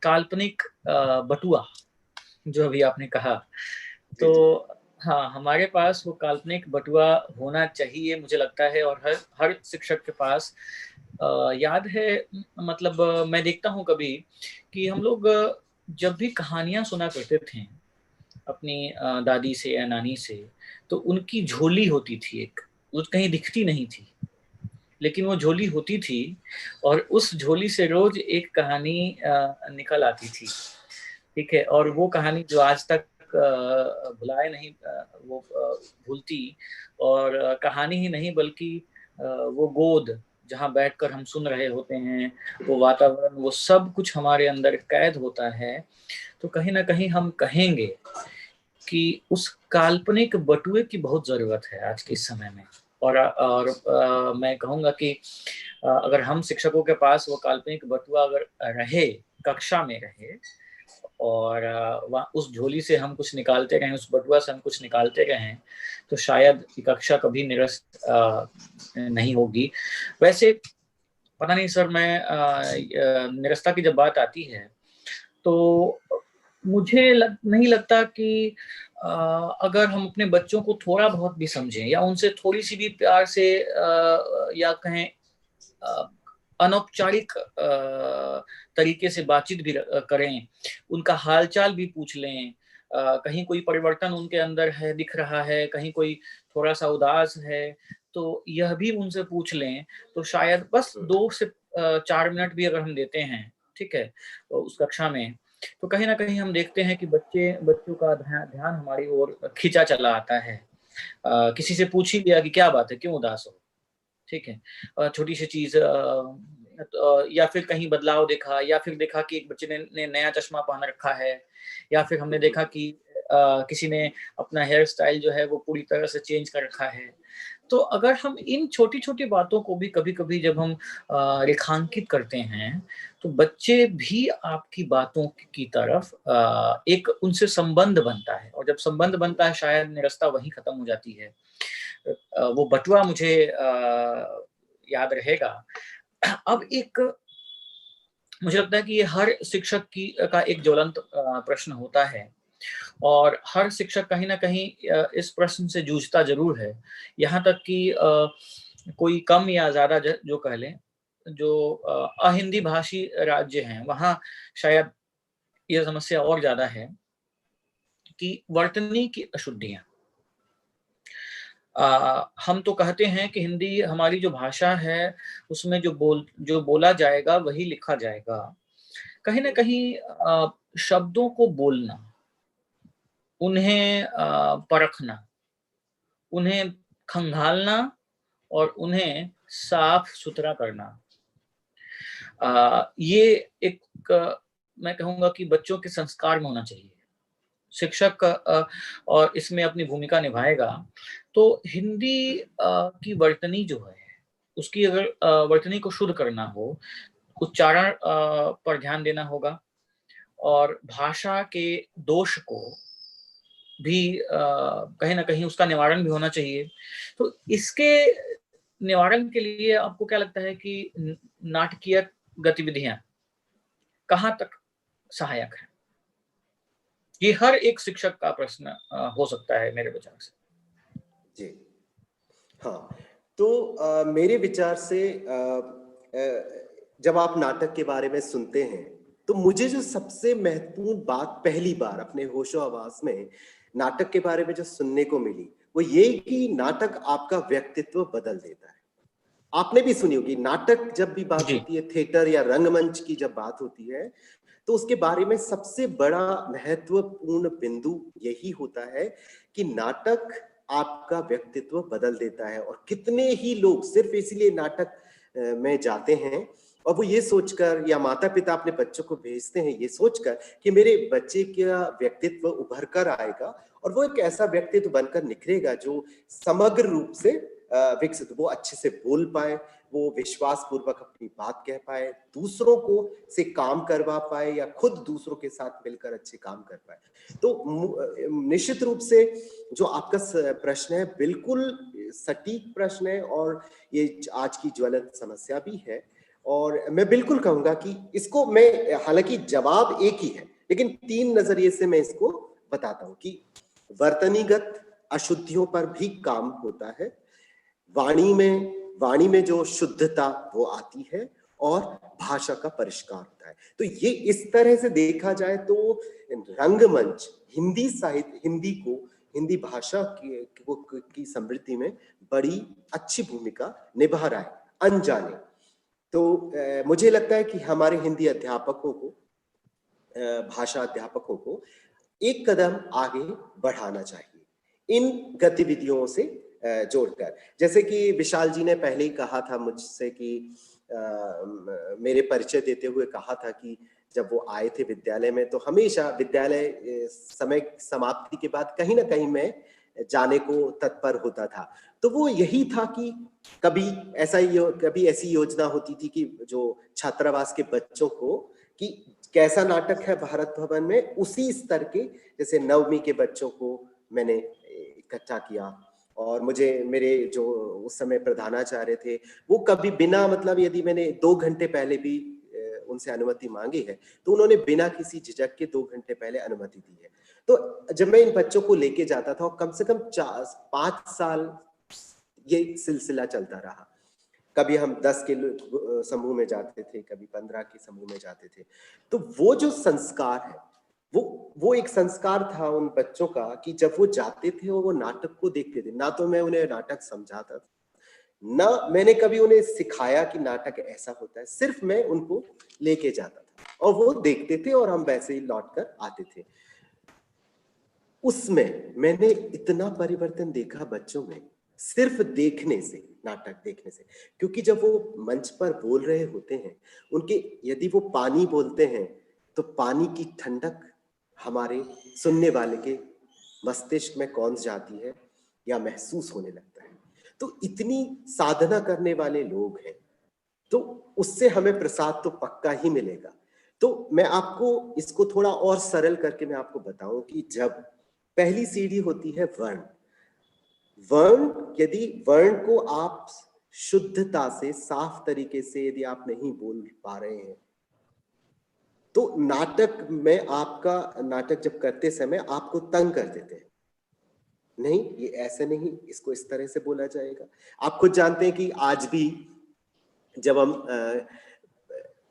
काल्पनिक बटुआ जो अभी आपने कहा, जी तो जी हाँ, हमारे पास वो काल्पनिक बटुआ होना चाहिए मुझे लगता है, और हर हर शिक्षक के पास। याद है, मतलब मैं देखता हूँ कभी कि हम लोग जब भी कहानियां सुना करते थे अपनी दादी से या नानी से, तो उनकी झोली होती थी एक, वो कहीं दिखती नहीं थी लेकिन वो झोली होती थी, और उस झोली से रोज एक कहानी निकल आती थी। ठीक है, और वो कहानी जो आज तक भुलाए नहीं, वो भूलती। और कहानी ही नहीं बल्कि वो गोद जहाँ बैठकर हम सुन रहे होते हैं, वो वातावरण, वो सब कुछ हमारे अंदर कैद होता है। तो कहीं ना कहीं हम कहेंगे कि उस काल्पनिक बटुए की बहुत जरूरत है आज के इस समय में। और मैं कहूँगा कि अगर हम शिक्षकों के पास वो काल्पनिक बटुआ अगर रहे, कक्षा में रहे, और वहाँ उस झोली से हम कुछ निकालते रहें, उस बटुआ से हम कुछ निकालते रहें, तो शायद कक्षा कभी निरस्त नहीं होगी। वैसे पता नहीं सर, मैं निरस्ता की जब बात आती है तो मुझे नहीं लगता कि अगर हम अपने बच्चों को थोड़ा बहुत भी समझें या उनसे थोड़ी सी भी प्यार से या कहें अनौपचारिक तरीके से बातचीत भी करें, उनका हालचाल भी पूछ लें, कहीं कोई परिवर्तन उनके अंदर है दिख रहा है, कहीं कोई थोड़ा सा उदास है, तो यह भी उनसे पूछ लें, तो शायद बस 2 से 4 मिनट भी अगर हम देते हैं, ठीक है, तो उस कक्षा में, तो कहीं ना कहीं हम देखते हैं कि बच्चों का ध्यान हमारी ओर खींचा चला आता है। किसी से पूछ ही लिया कि क्या बात है, क्यों उदास हो, ठीक है, छोटी सी चीज, या फिर कहीं बदलाव देखा, या फिर देखा कि एक बच्चे ने नया चश्मा पहन रखा है, या फिर हमने देखा कि किसी ने अपना हेयर स्टाइल जो है वो पूरी तरह से चेंज कर रखा है। तो अगर हम इन छोटी छोटी बातों को भी कभी कभी जब हम रेखांकित करते हैं, तो बच्चे भी आपकी बातों की तरफ एक उनसे संबंध बनता है, और जब संबंध बनता है शायद निरस्ता वहीं खत्म हो जाती है। वो बटुआ मुझे याद रहेगा। अब एक मुझे लगता है कि ये हर शिक्षक की का एक ज्वलंत प्रश्न होता है, और हर शिक्षक कहीं ना कहीं इस प्रश्न से जूझता जरूर है। यहाँ तक कि कोई कम या ज्यादा जो कह लें, जो अहिंदी भाषी राज्य हैं वहाँ शायद यह समस्या और ज्यादा है कि वर्तनी की अशुद्धियां। हम तो कहते हैं कि हिंदी हमारी जो भाषा है उसमें जो बोला जाएगा वही लिखा जाएगा। कहीं ना कहीं शब्दों को बोलना, उन्हें परखना, उन्हें खंगालना, और उन्हें साफ सुथरा करना, ये एक मैं कहूँगा कि बच्चों के संस्कार में होना चाहिए। शिक्षक और इसमें अपनी भूमिका निभाएगा। तो हिंदी की वर्तनी जो है, उसकी अगर वर्तनी को शुद्ध करना हो, उच्चारण पर ध्यान देना होगा, और भाषा के दोष को भी कहीं ना कहीं उसका निवारण भी होना चाहिए। तो इसके निवारण के लिए आपको क्या लगता है कि नाटकीय गतिविधियां कहाँ तक सहायक है? ये हर एक शिक्षक का प्रश्न हो सकता है मेरे विचार से। जी हाँ, तो मेरे विचार से जब आप नाटक के बारे में सुनते हैं, तो मुझे जो सबसे महत्वपूर्ण बात पहली बार अपने होशो-हवास में नाटक के बारे में जो सुनने को मिली, वो ये कि नाटक आपका व्यक्तित्व बदल देता है। आपने भी सुनी होगी, नाटक जब भी बात जी। होती है, थिएटर या रंगमंच की जब बात होती है, तो उसके बारे में सबसे बड़ा महत्वपूर्ण बिंदु यही होता है कि नाटक आपका व्यक्तित्व बदल देता है। और कितने ही लोग सिर्फ इसीलिए नाटक में जाते हैं, और वो ये सोचकर, या माता-पिता अपने बच्चों को भेजते हैं ये सोचकर कि मेरे बच्चे का व्यक्तित्व उभर कर आएगा और वो एक ऐसा व्यक्तित्व बनकर निखरेगा जो समग्र रूप से विकसित, वो अच्छे से बोल पाए, वो विश्वास पूर्वक अपनी बात कह पाए, दूसरों को से काम करवा पाए, या खुद दूसरों के साथ मिलकर अच्छे काम कर पाए। तो निश्चित रूप से जो आपका प्रश्न है बिल्कुल सटीक प्रश्न है, और ये आज की ज्वलंत समस्या भी है। और मैं बिल्कुल कहूंगा कि इसको मैं, हालांकि जवाब एक ही है, लेकिन 3 नजरिए से मैं इसको बताता हूं कि वर्तनीगत अशुद्धियों पर भी काम होता है, वाणी में जो शुद्धता वो आती है, और भाषा का परिष्कार होता है। तो ये इस तरह से देखा जाए तो रंगमंच हिंदी साहित्य, हिंदी भाषा की समृद्धि में बड़ी अच्छी भूमिका निभा रहा है अनजाने। तो मुझे लगता है कि हमारे हिंदी अध्यापकों को, भाषा अध्यापकों को एक कदम आगे बढ़ाना चाहिए इन गतिविधियों से जोड़कर। जैसे कि विशाल जी ने पहले ही कहा था मुझसे कि मेरे परिचय देते हुए कहा था कि जब वो आए थे विद्यालय में, तो हमेशा विद्यालय समय समाप्ति के बाद कहीं ना कहीं मैं जाने को तत्पर होता था। तो वो यही था कि कभी ऐसी योजना होती थी कि जो छात्रावास के बच्चों को, कि कैसा नाटक है भारत भवन में, उसी स्तर के, जैसे 9वीं के बच्चों को मैंने इकट्ठा किया। और मुझे मेरे जो उस समय प्रधानाचार्य थे, वो कभी बिना मतलब, यदि मैंने 2 घंटे पहले भी उनसे अनुमति मांगी है, तो उन्होंने बिना किसी झिझक के 2 घंटे पहले अनुमति दी है। तो जब मैं इन बच्चों को लेके जाता था, कम से कम 5 साल ये सिलसिला चलता रहा। कभी हम 10 के समूह में जाते थे, कभी 15 के समूह में जाते थे। तो वो जो संस्कार है, वो एक संस्कार था उन बच्चों का कि जब वो जाते थे और वो नाटक को देखते थे, ना तो मैं उन्हें नाटक समझाता था, ना मैंने कभी उन्हें सिखाया कि नाटक ऐसा होता है, सिर्फ मैं उनको लेके जाता था और वो देखते थे और हम वैसे ही लौट कर आते थे। उसमें मैंने इतना परिवर्तन देखा बच्चों में, सिर्फ देखने से, नाटक देखने से। क्योंकि जब वो मंच पर बोल रहे होते हैं, उनके, यदि वो पानी बोलते हैं, तो पानी की ठंडक हमारे सुनने वाले के मस्तिष्क में कौंध जाती है या महसूस होने लगता है। तो इतनी साधना करने वाले लोग हैं, तो उससे हमें प्रसाद तो पक्का ही मिलेगा। तो मैं आपको इसको थोड़ा और सरल करके मैं आपको बताऊं कि जब पहली सीढ़ी होती है वर्ण, यदि वर्ण को आप शुद्धता से, साफ तरीके से यदि आप नहीं बोल पा रहे हैं, तो नाटक जब करते समय आपको तंग कर देते हैं। नहीं, ये ऐसे नहीं, इसको इस तरह से बोला जाएगा। आप खुद जानते हैं कि आज भी जब हम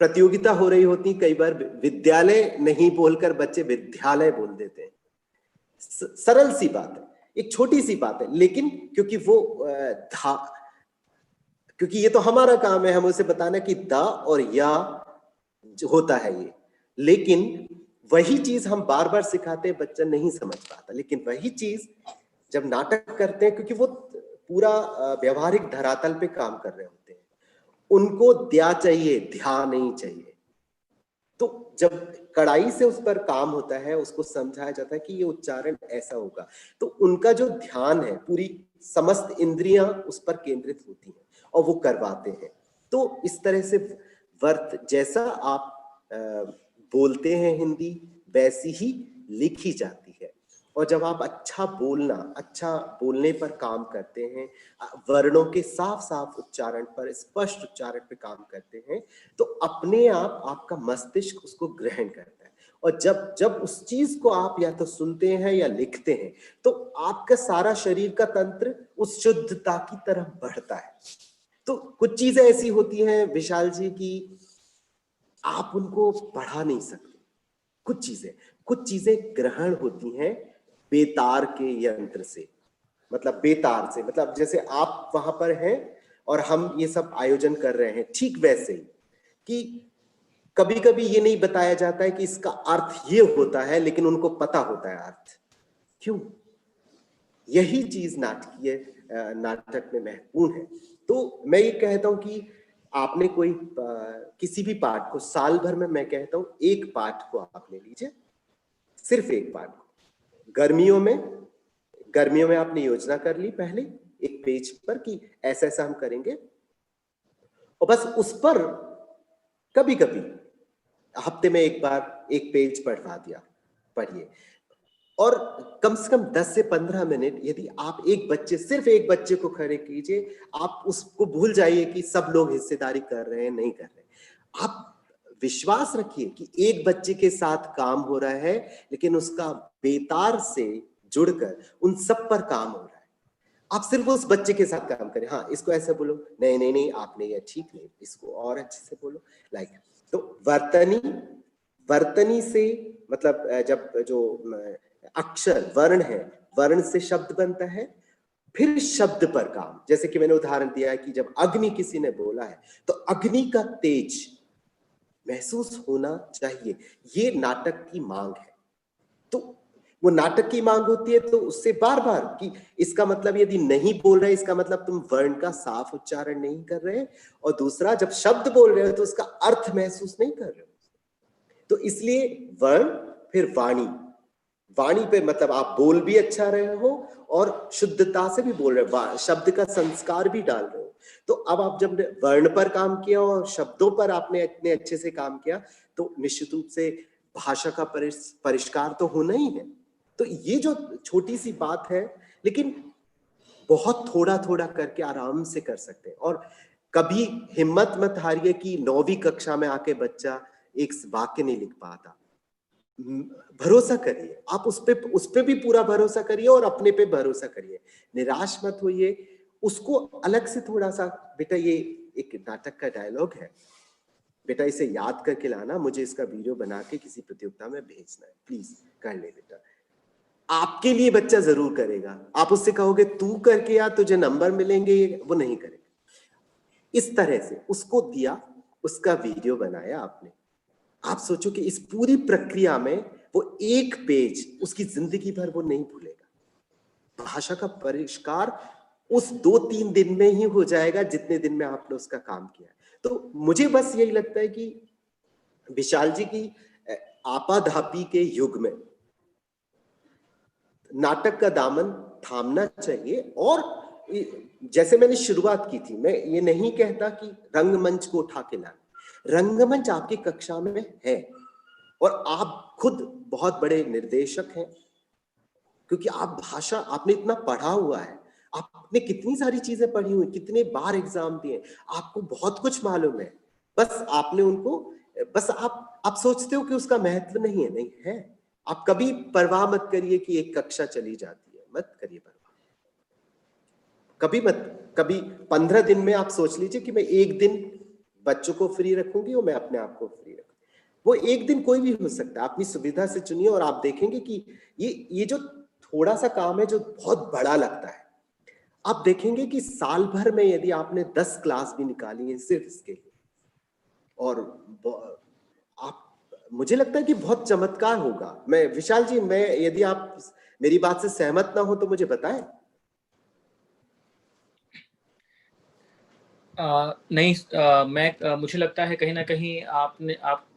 प्रतियोगिता हो रही होती, कई बार विद्यालय नहीं बोलकर बच्चे विद्यालय बोल देते हैं। सरल सी बात है, एक छोटी सी बात है, लेकिन क्योंकि क्योंकि ये तो हमारा काम है, हम उसे बताना कि द और या होता है ये, लेकिन वही चीज हम बार बार सिखाते हैं, बच्चा नहीं समझ पाता। लेकिन वही चीज जब नाटक करते हैं, क्योंकि वो पूरा व्यवहारिक धरातल पे काम कर रहे होते हैं, उनको द्या चाहिए, ध्यान नहीं चाहिए। तो जब कड़ाई से उस पर काम होता है, उसको समझाया जाता है कि ये उच्चारण ऐसा होगा, तो उनका जो ध्यान है, पूरी समस्त इंद्रियां उस पर केंद्रित होती हैं और वो करवाते हैं। तो इस तरह से जैसा आप बोलते हैं हिंदी, वैसी ही लिखी जाती है। और जब आप अच्छा बोलने पर काम करते हैं, वर्णों के साफ साफ उच्चारण पर, स्पष्ट उच्चारण पे काम करते हैं, तो अपने आप आपका मस्तिष्क उसको ग्रहण करता है। और जब जब उस चीज को आप या तो सुनते हैं या लिखते हैं, तो आपका सारा शरीर का तंत्र उस शुद्धता की तरफ बढ़ता है। तो कुछ चीजें ऐसी होती हैं विशाल जी की आप उनको पढ़ा नहीं सकते। कुछ चीजें ग्रहण होती हैं बेतार के यंत्र से, मतलब बेतार से, मतलब जैसे आप वहां पर हैं और हम ये सब आयोजन कर रहे हैं, ठीक वैसे ही कि कभी कभी ये नहीं बताया जाता है कि इसका अर्थ ये होता है, लेकिन उनको पता होता है अर्थ। क्यों? यही चीज नाटक में महत्वपूर्ण है। तो मैं ये कहता हूं कि आपने कोई किसी भी पाठ को साल भर में, मैं कहता हूं एक पाठ को आप ले लीजिए, सिर्फ एक पाठ को। गर्मियों में आपने योजना कर ली पहले एक पेज पर कि ऐसा ऐसा हम करेंगे, और बस उस पर कभी कभी हफ्ते में एक बार एक पेज पढ़वा दिया, पढ़िए। और कम से कम 10 से 15 मिनट यदि आप सिर्फ एक बच्चे को खड़े कीजिए, आप उसको भूल जाइए कि सब लोग हिस्सेदारी कर रहे हैं, नहीं कर रहे। आप विश्वास रखिए कि एक बच्चे के साथ काम हो रहा है, लेकिन उसका बेतार से जुड़कर उन सब पर काम हो रहा है। आप सिर्फ उस बच्चे के साथ काम करें। हाँ, इसको ऐसे बोलो, नहीं नहीं नहीं आपने ये ठीक नहीं, इसको और अच्छे से बोलो, लाइक। तो वर्तनी से मतलब जब जो अक्षर वर्ण है, वर्ण से शब्द बनता है, फिर शब्द पर काम। जैसे कि मैंने उदाहरण दिया है कि जब अग्नि किसी ने बोला है, तो अग्नि का तेज महसूस होना चाहिए, ये नाटक की मांग है। तो वो नाटक की मांग होती है, तो उससे बार बार कि इसका मतलब यदि नहीं बोल रहे, इसका मतलब तुम वर्ण का साफ उच्चारण नहीं कर रहे, और दूसरा जब शब्द बोल रहे हो तो उसका अर्थ महसूस नहीं कर रहे हो। तो इसलिए वर्ण, फिर वाणी पे मतलब आप बोल भी अच्छा रहे हो और शुद्धता से भी बोल रहे हो, शब्द का संस्कार भी डाल रहे हो। तो अब आप जब वर्ण पर काम किया और शब्दों पर आपने इतने अच्छे से काम किया, तो निश्चित रूप से भाषा का परिष्कार तो होना ही है। तो ये जो छोटी सी बात है, लेकिन बहुत थोड़ा थोड़ा करके आराम से कर सकते हैं। और कभी हिम्मत मत हारिए कि 9वीं कक्षा में आके बच्चा एक वाक्य नहीं लिख पाता। भरोसा करिए, आप उस पे भी पूरा भरोसा करिए और अपने पे भरोसा करिए, निराश मत होइए। उसको अलग से थोड़ा सा, बेटा ये एक नाटक का डायलॉग है, बेटा इसे याद करके लाना, मुझे इसका वीडियो बना के किसी प्रतियोगिता में भेजना है, प्लीज कर ले बेटा। आपके लिए बच्चा जरूर करेगा। आप उससे कहोगे तू करके आ, तुझे नंबर मिलेंगे, वो नहीं करेगा। इस तरह से उसको दिया, उसका वीडियो बनाया आपने। आप सोचो कि इस पूरी प्रक्रिया में वो एक पेज उसकी जिंदगी भर वो नहीं भूलेगा। भाषा का परिष्कार उस 2-3 दिन में ही हो जाएगा जितने दिन में आपने उसका काम किया। तो मुझे बस यही लगता है कि विशाल जी की आपाधापी के युग में नाटक का दामन थामना चाहिए। और जैसे मैंने शुरुआत की थी, मैं ये नहीं कहता कि रंगमंच को उठा के लाना, रंगमंच आपकी कक्षा में है और आप खुद बहुत बड़े निर्देशक हैं, क्योंकि आप भाषा, आपने इतना पढ़ा हुआ है, आपने कितनी सारी चीजें पढ़ी हुई, कितने बार एग्जाम दिए, आपको बहुत कुछ मालूम है। बस आपने उनको, बस आप सोचते हो कि उसका महत्व नहीं है, नहीं है। आप कभी परवाह मत करिए कि एक कक्षा चली जाती है, मत करिए परवाह, कभी 15 दिन में आप सोच लीजिए कि मैं एक दिन बच्चों को फ्री रखूंगी और मैं अपने आप को फ्री रखूंगी। वो एक दिन कोई भी हो सकता है, अपनी सुविधा से चुनिए और आप देखेंगे कि ये जो थोड़ा सा काम है जो बहुत बड़ा लगता है, आप देखेंगे कि साल भर में यदि आपने 10 क्लास भी निकाली है सिर्फ इसके लिए, और आप, मुझे लगता है कि बहुत चमत्कार होगा। मैं विशाल जी, मैं यदि आप मेरी बात से सहमत ना हो तो मुझे बताएं। नहीं, मुझे लगता है कहीं ना कहीं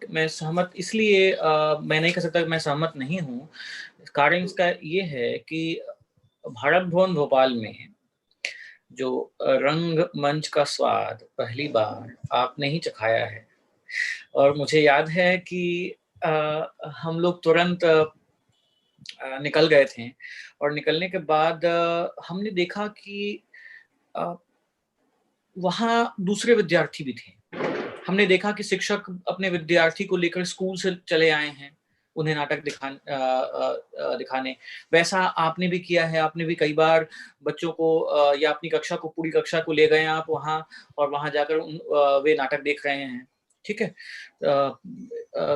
मैं सहमत, इसलिए मैं नहीं कह सकता कि मैं सहमत नहीं हूँ। कारण इसका ये है कि भारत भवन भोपाल में जो रंग मंच का स्वाद पहली बार आपने ही चखाया है, और मुझे याद है कि हम लोग तुरंत निकल गए थे और निकलने के बाद हमने देखा कि वहाँ दूसरे विद्यार्थी भी थे। हमने देखा कि शिक्षक अपने विद्यार्थी को लेकर स्कूल से चले आए हैं, उन्हें नाटक दिखाने। वैसा आपने भी किया है, आपने भी कई बार बच्चों को या अपनी कक्षा को, पूरी कक्षा को ले गए आप वहाँ और वहाँ जाकर वे नाटक देख रहे हैं, ठीक है?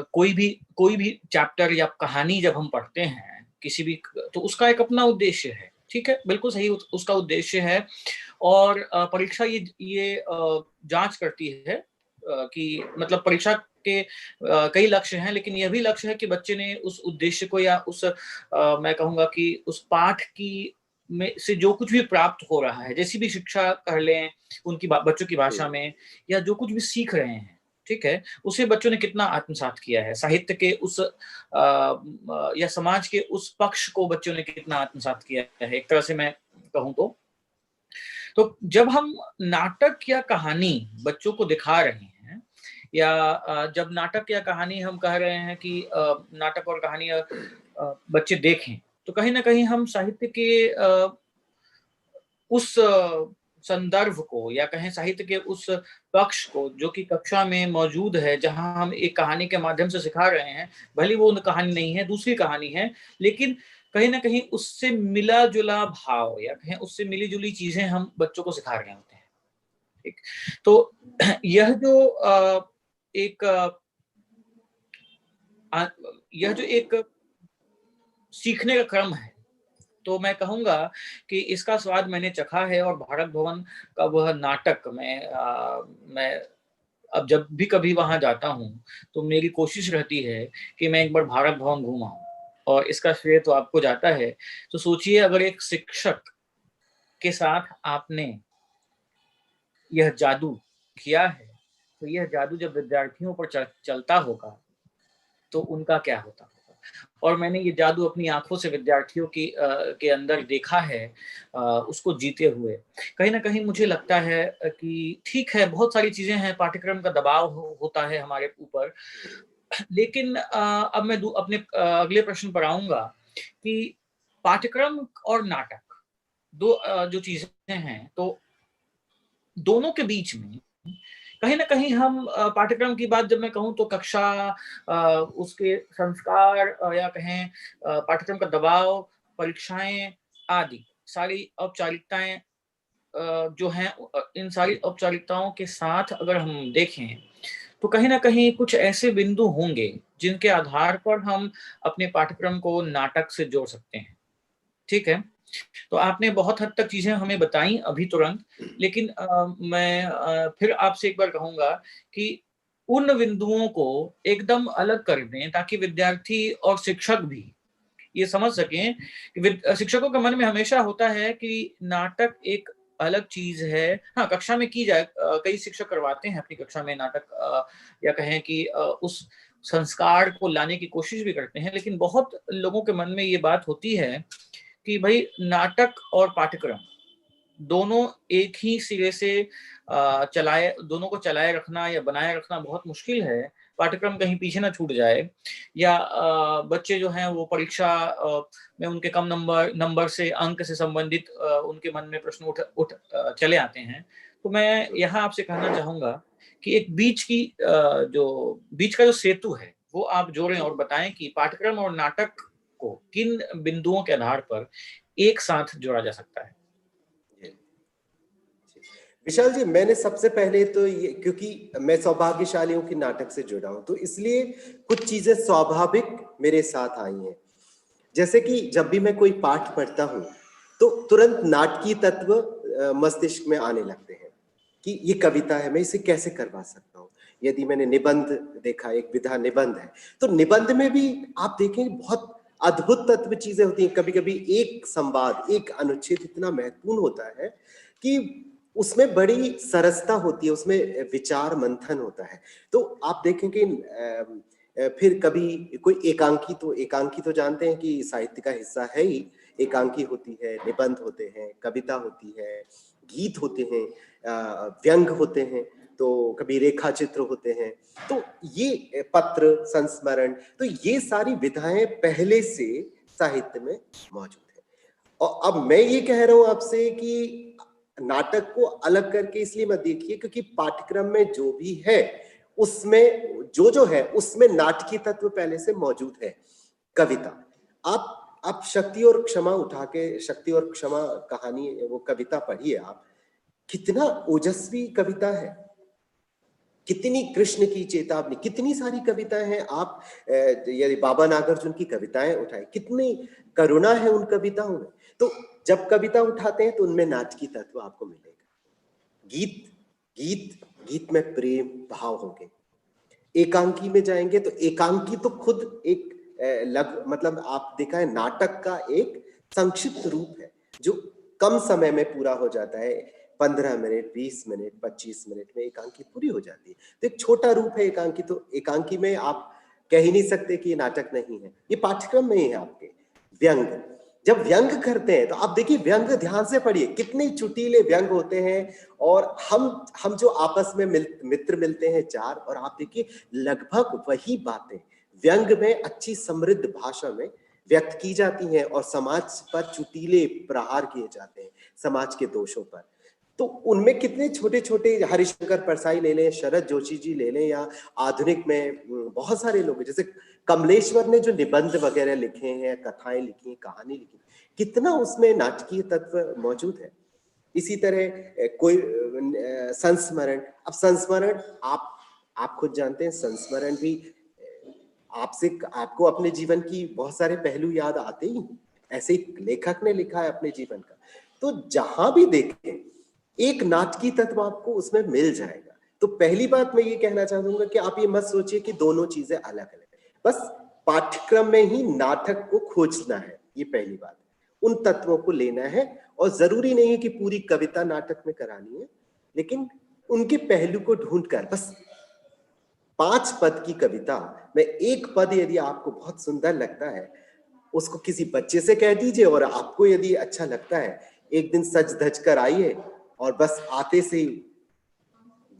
कोई भी चैप्टर या कहानी जब हम पढ़ते हैं, किसी भी, तो उसका एक अपना उद्देश्य है, ठीक है? बिल्कुल सही उसका उद्देश्य है और परीक्षा ये जाँच करती है कि मतलब परीक्षा के कई लक्ष्य हैं, लेकिन यह भी लक्ष्य है कि बच्चे ने उस उद्देश्य को या उस मैं कहूँगा कि उस पाठ की में से जो कुछ भी प्राप्त हो रहा है, जैसी भी शिक्षा कर लें उनकी बच्चों की भाषा में, या जो कुछ भी सीख रहे हैं, ठीक है? उसे बच्चों ने कितना आत्मसात किया है, साहित्य के उस या समाज के उस पक्ष को बच्चों ने कितना आत्मसात किया है, एक तरह से मैं कहूँ तो। तो जब हम नाटक या कहानी बच्चों को दिखा रहे हैं, या जब नाटक या कहानी हम कह रहे हैं कि नाटक और कहानी बच्चे देखें, तो कहीं ना कहीं हम साहित्य के उस संदर्भ को, या कहें साहित्य के उस पक्ष को जो कि कक्षा में मौजूद है, जहां हम एक कहानी के माध्यम से सिखा रहे हैं, भले वो कहानी नहीं है, दूसरी कहानी है, लेकिन कहीं ना कहीं उससे मिला जुला भाव, या कहें उससे मिली जुली चीजें हम बच्चों को सिखा रहे होते हैं, ठीक? तो यह जो एक सीखने का क्रम है, तो मैं कहूँगा कि इसका स्वाद मैंने चखा है, और भारत भवन का वह नाटक मैं अब जब भी कभी वहाँ जाता हूँ, तो मेरी कोशिश रहती है कि मैं एक बार भारत भवन घूम आऊँ, और इसका श्रेय तो आपको जाता है। तो सोचिए, अगर एक शिक्षक के साथ आपने यह जादू किया है, तो यह जादू जब विद्यार्थियों पर चलता होगा, तो उनका क्या होता होगा। और मैंने ये जादू अपनी आंखों से विद्यार्थियों के अंदर देखा है, उसको जीते हुए। कहीं ना कहीं मुझे लगता है कि ठीक है, बहुत सारी चीजें हैं, पाठ्यक्रम का दबाव होता है हमारे ऊपर, लेकिन अब मैं अपने अगले प्रश्न पर आऊंगा कि पाठ्यक्रम और नाटक दो जो चीजें हैं, तो दोनों के बीच में कहीं ना कहीं हम पाठ्यक्रम की बात जब मैं कहूँ, तो कक्षा, उसके संस्कार, या कहें पाठ्यक्रम का दबाव, परीक्षाएं आदि सारी औपचारिकताएं जो हैं, इन सारी औपचारिकताओं के साथ अगर हम देखें, तो कहीं ना कहीं कुछ ऐसे बिंदु होंगे जिनके आधार पर हम अपने पाठ्यक्रम को नाटक से जोड़ सकते हैं, ठीक है? तो आपने बहुत हद तक चीजें हमें बताई अभी तुरंत, लेकिन मैं फिर आपसे एक बार कहूंगा कि उन बिंदुओं को एकदम अलग कर दें, ताकि विद्यार्थी और शिक्षक भी ये समझ सकें कि शिक्षकों के मन में हमेशा होता है कि नाटक एक अलग चीज है। हाँ, कक्षा में की जाए, कई शिक्षक करवाते हैं अपनी कक्षा में नाटक, या कहें कि उस संस्कार को लाने की कोशिश भी करते हैं, लेकिन बहुत लोगों के मन में ये बात होती है कि भाई, नाटक और पाठ्यक्रम दोनों एक ही सिरे से दोनों को चलाए रखना या बनाए रखना बहुत मुश्किल है। पाठ्यक्रम कहीं पीछे ना छूट जाए, या बच्चे जो हैं वो परीक्षा में उनके कम नंबर से, अंक से संबंधित उनके मन में प्रश्न उठ चले आते हैं। तो मैं यहाँ आपसे कहना चाहूंगा कि एक जो बीच का जो सेतु है, वो आप जोड़ें और बताएं कि पाठ्यक्रम और नाटक को किन बिंदुओं के आधार पर एक साथ जोड़ा जा सकता है। विशाल जी, मैंने सबसे पहले तो ये, क्योंकि मैं सौभाग्यशाली हूं कि नाटक से जुड़ा हूं, तो इसलिए कुछ चीजें स्वाभाविक मेरे साथ आई हैं। जैसे कि जब भी मैं कोई पाठ पढ़ता हूं, तो तुरंत नाटकीय तत्व मस्तिष्क में आने लगते हैं कि ये कविता है, मैं इसे कैसे करवा सकता हूँ। यदि मैंने निबंध देखा, एक विधा निबंध है, तो निबंध में भी आप देखेंगे बहुत अद्भुत तत्व चीजें होती हैं। कभी कभी एक संवाद, एक अनुच्छेद इतना महत्वपूर्ण होता है कि उसमें बड़ी सरसता होती है, उसमें विचार मंथन होता है। तो आप देखेंगे फिर कभी कोई एकांकी तो जानते हैं कि साहित्य का हिस्सा है ही। एकांकी होती है, निबंध होते हैं, कविता होती है, गीत होते हैं, व्यंग होते हैं, तो कभी रेखा चित्र होते हैं, तो ये पत्र, संस्मरण, तो ये सारी विधाएं पहले से साहित्य में मौजूद है। और अब मैं ये कह रहा हूं आपसे कि नाटक को अलग करके इसलिए मत देखिए क्योंकि पाठ्यक्रम में जो भी है उसमें जो है उसमें नाटकीय तत्व पहले से मौजूद है। कविता, आप शक्ति और क्षमा उठा के, शक्ति और क्षमा कहानी, वो कविता पढ़िए आप, कितना ओजस्वी कविता है, कितनी कृष्ण की चेतावनी, कितनी सारी कविताएं हैं। आप यदि बाबा नागार्जुन की कविताएं उठाएं, कितनी करुणा है उन कविताओं में। तो जब कविता उठाते हैं तो उनमें नाटकीय तत्व आपको मिलेगा। गीत गीत गीत में प्रेम भाव होंगे। एकांकी में जाएंगे तो एकांकी तो खुद एक मतलब आप देखा है नाटक का एक संक्षिप्त रूप है जो कम समय में पूरा हो जाता है। 15 मिनट, 20 मिनट, 25 मिनट में एकांकी पूरी हो जाती है। तो एक छोटा रूप है एकांकी। तो एकांकी में आप कह ही नहीं सकते कि ये नाटक नहीं है, ये पाठ्यक्रम में ही है आपके। व्यंग, जब व्यंग करते हैं तो आप देखिए व्यंग ध्यान से पढ़िए, कितने चुटीले व्यंग होते हैं। और हम जो आपस में मित्र मिलते हैं चार, और आप देखिए लगभग वही बातें व्यंग में अच्छी समृद्ध भाषा में व्यक्त की जाती हैं और समाज पर चुटीले प्रहार किए जाते हैं, समाज के दोषों पर। तो उनमें कितने छोटे छोटे, हरिशंकर परसाई ले लें, शरद जोशी जी ले लें, या आधुनिक में बहुत सारे लोग हैं, जैसे कमलेश्वर ने जो निबंध वगैरह लिखे हैं, कथाएं लिखी, कहानी लिखी, कितना उसमें नाटकीय तत्व मौजूद है। इसी तरह कोई संस्मरण, अब संस्मरण आप खुद जानते हैं, संस्मरण भी आपको अपने जीवन की बहुत सारे पहलू याद आते ही, ऐसे ही लेखक ने लिखा है अपने जीवन का। तो जहां भी देखें एक नाटकीय तत्व आपको उसमें मिल जाएगा। तो पहली बात मैं ये कहना चाहूंगा कि आप ये मत सोचिए कि दोनों चीजें अलग अलग है, बस पाठ्यक्रम में ही नाटक को खोजना है, ये पहली बात। उन तत्वों को लेना है, और जरूरी नहीं है कि पूरी कविता नाटक में करानी है, लेकिन उनके पहलू को ढूंढकर, बस 5 पद की कविता में एक पद यदि आपको बहुत सुंदर लगता है, उसको किसी बच्चे से कह दीजिए, और आपको यदि अच्छा लगता है, एक दिन सज धज कर आइए और बस आते से ही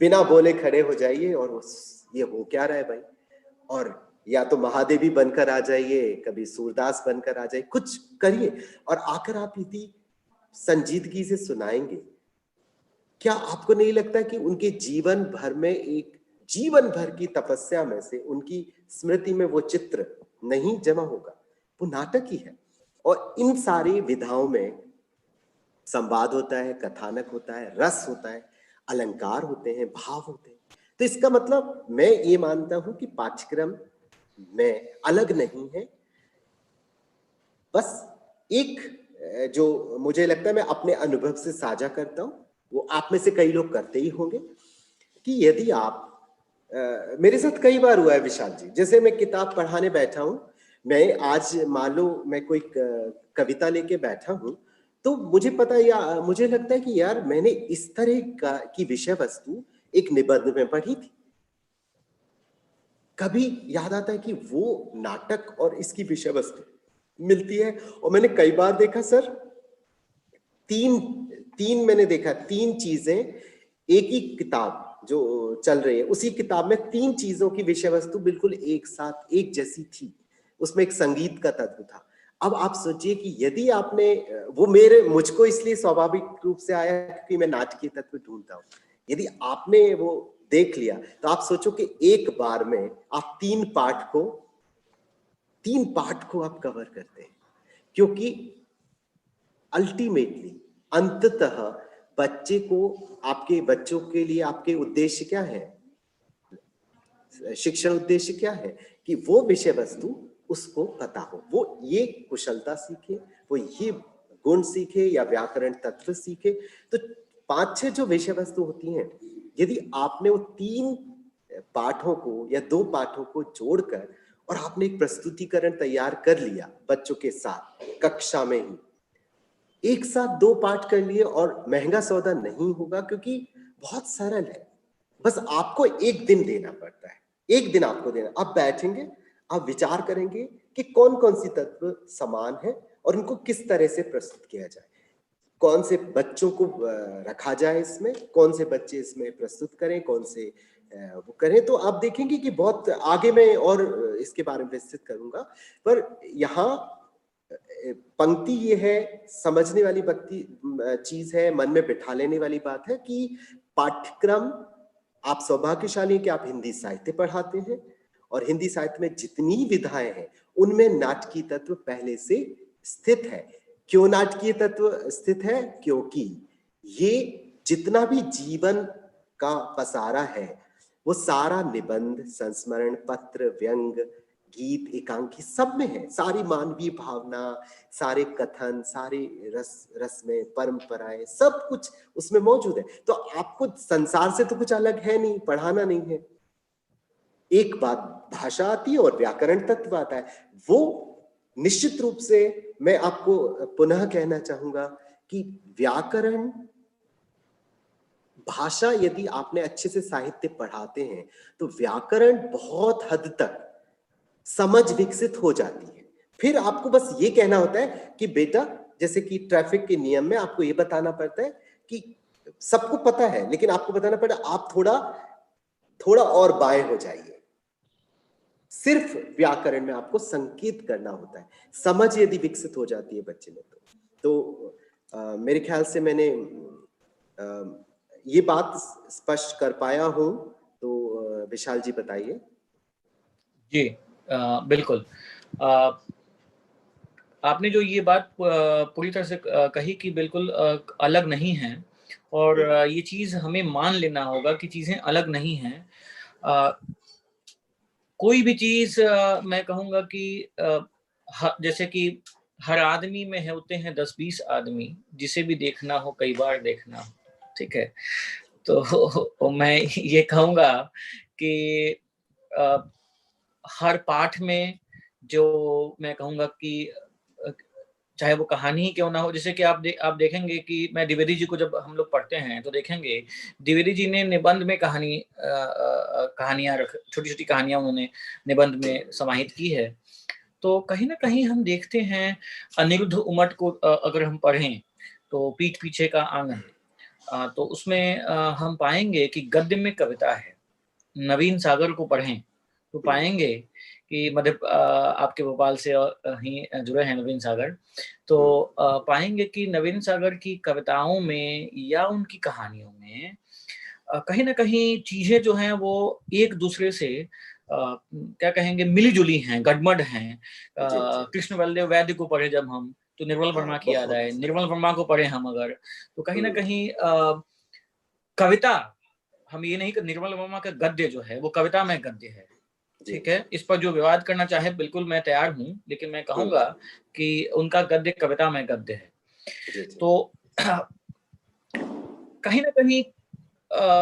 बिना बोले खड़े हो जाइए, और ये हो क्या रहा है भाई, और या तो महादेवी बनकर आ जाइए, कभी सूरदास बनकर आ जाइए, कुछ करिए, और आकर आप इतनी संजीदगी से सुनाएंगे। क्या आपको नहीं लगता कि उनके जीवन भर में, एक जीवन भर की तपस्या में से उनकी स्मृति में वो चित्र नहीं जमा होगा? वो नाटक ही है। और इन सारी विधाओं में संवाद होता है, कथानक होता है, रस होता है, अलंकार होते हैं, भाव होते हैं। तो इसका मतलब मैं ये मानता हूं कि पाठ्यक्रम में अलग नहीं है। बस एक जो मुझे लगता है, मैं अपने अनुभव से साझा करता हूं, वो आप में से कई लोग करते ही होंगे, कि यदि आप मेरे साथ कई बार हुआ है विशाल जी, जैसे मैं किताब पढ़ाने बैठा हूं, मैं आज मान लो मैं कोई कविता लेके बैठा हूं, तो मुझे पता, या मुझे लगता है कि यार मैंने इस तरह की विषय वस्तु एक निबंध में पढ़ी थी। कभी याद आता है कि वो नाटक और इसकी विषय वस्तु मिलती है। और मैंने कई बार देखा सर, तीन मैंने देखा, 3 चीजें एक ही किताब जो चल रही है, उसी किताब में 3 चीजों की विषय वस्तु बिल्कुल एक साथ एक जैसी थी। उसमें एक संगीत का तत्व था। अब आप सोचिए कि यदि आपने, वो मुझको इसलिए स्वाभाविक रूप से आया क्योंकि मैं नाटकीय तत्व ढूंढता हूं। यदि आपने वो देख लिया तो आप सोचो कि एक बार में आप 3 पाठ को आप कवर करते हैं, क्योंकि अल्टीमेटली अंततः बच्चे को, आपके बच्चों के लिए आपके उद्देश्य क्या है, शिक्षण उद्देश्य क्या है, कि वो विषय वस्तु उसको पता हो, वो ये कुशलता सीखे, वो ये गुण सीखे या व्याकरण तत्व सीखे। तो 5-6 जो विषय वस्तु होती हैं, यदि आपने वो 3 पाठों को या 2 पाठों को जोड़कर और आपने एक प्रस्तुतिकरण तैयार कर लिया बच्चों के साथ कक्षा में ही, एक साथ 2 पाठ कर लिए, और महंगा सौदा नहीं होगा क्योंकि बहुत सरल है। बस आपको 1 दिन देना पड़ता है, 1 दिन आपको देना। आप बैठेंगे, आप विचार करेंगे कि कौन कौन सी तत्व समान है और उनको किस तरह से प्रस्तुत किया जाए, कौन से बच्चों को रखा जाए इसमें, कौन से बच्चे इसमें प्रस्तुत करें, कौन से वो करें। तो आप देखेंगे कि बहुत आगे मैं और इसके बारे में विस्तृत करूंगा, पर यहाँ पंक्ति ये है, समझने वाली चीज है, मन में बिठा लेने वाली बात है कि पाठ्यक्रम, आप सौभाग्यशाली कि आप हिंदी साहित्य पढ़ाते हैं और हिंदी साहित्य में जितनी विधाएं हैं उनमें नाटकीय तत्व पहले से स्थित है। क्यों नाटकीय तत्व स्थित है? क्योंकि ये जितना भी जीवन का पसारा है वो सारा निबंध, संस्मरण पत्र, व्यंग, गीत, एकांकी सब में है। सारी मानवीय भावना, सारे कथन, सारे रस्में, परंपराएं, सब कुछ उसमें मौजूद है। तो आपको संसार से तो कुछ अलग है नहीं, पढ़ाना नहीं है। एक बात भाषा आती है और व्याकरण तत्व आता है। वो निश्चित रूप से मैं आपको पुनः कहना चाहूंगा कि व्याकरण, भाषा, यदि आपने अच्छे से साहित्य पढ़ाते हैं तो व्याकरण बहुत हद तक समझ विकसित हो जाती है। फिर आपको बस ये कहना होता है कि बेटा, जैसे कि ट्रैफिक के नियम में आपको ये बताना पड़ता है कि सबको पता है, लेकिन आपको बताना पड़ता है आप थोड़ा और बाएं हो जाइए। सिर्फ व्याकरण में आपको संकेत करना होता है। समझ यदि विकसित हो जाती है बच्चे में तो मेरे ख्याल से मैंने ये बात स्पष्ट कर पाया हूं। तो विशाल जी बताइए। जी बिल्कुल। आपने जो ये बात पूरी तरह से कही कि बिल्कुल अलग नहीं है, और ये चीज़ हमें मान लेना होगा कि चीज़ें अलग नहीं हैं। कोई भी चीज़ मैं कहूँगा कि जैसे कि हर आदमी में होते हैं 10-20 आदमी, जिसे भी देखना हो कई बार देखना हो, ठीक है? तो मैं ये कहूँगा कि हर पाठ में जो मैं कहूँगा कि चाहे वो कहानी ही क्यों ना हो, जैसे कि आप देखेंगे कि मैं द्विवेदी जी को जब हम लोग पढ़ते हैं तो देखेंगे द्विवेदी जी ने निबंध में कहानियां छोटी-छोटी कहानियां उन्होंने निबंध में समाहित की है। तो कहीं ना कहीं हम देखते हैं अनिरुद्ध उमट को अगर हम पढ़ें तो पीठ पीछे का आंगन, तो उसमें हम पाएंगे कि गद्य में कविता है। नवीन सागर को पढ़ें तो पाएंगे कि आपके भोपाल से ही जुड़े हैं नवीन सागर, तो पाएंगे कि नवीन सागर की कविताओं में या उनकी कहानियों में कहीं ना कहीं चीजें जो हैं वो एक दूसरे से क्या कहेंगे, मिली जुली हैं, गडमड हैं। कृष्ण बलदेव वैद्य को पढ़े जब हम तो निर्मल वर्मा की याद आए, निर्मल वर्मा को पढ़े हम अगर तो कहीं ना कहीं कविता, हम ये नहीं कि निर्मल वर्मा का गद्य जो है वो कविता में गद्य है, ठीक है? इस पर जो विवाद करना चाहे बिल्कुल मैं तैयार हूं, लेकिन मैं कहूंगा कि उनका गद्य कविता में गद्य है। तो कहीं ना कहीं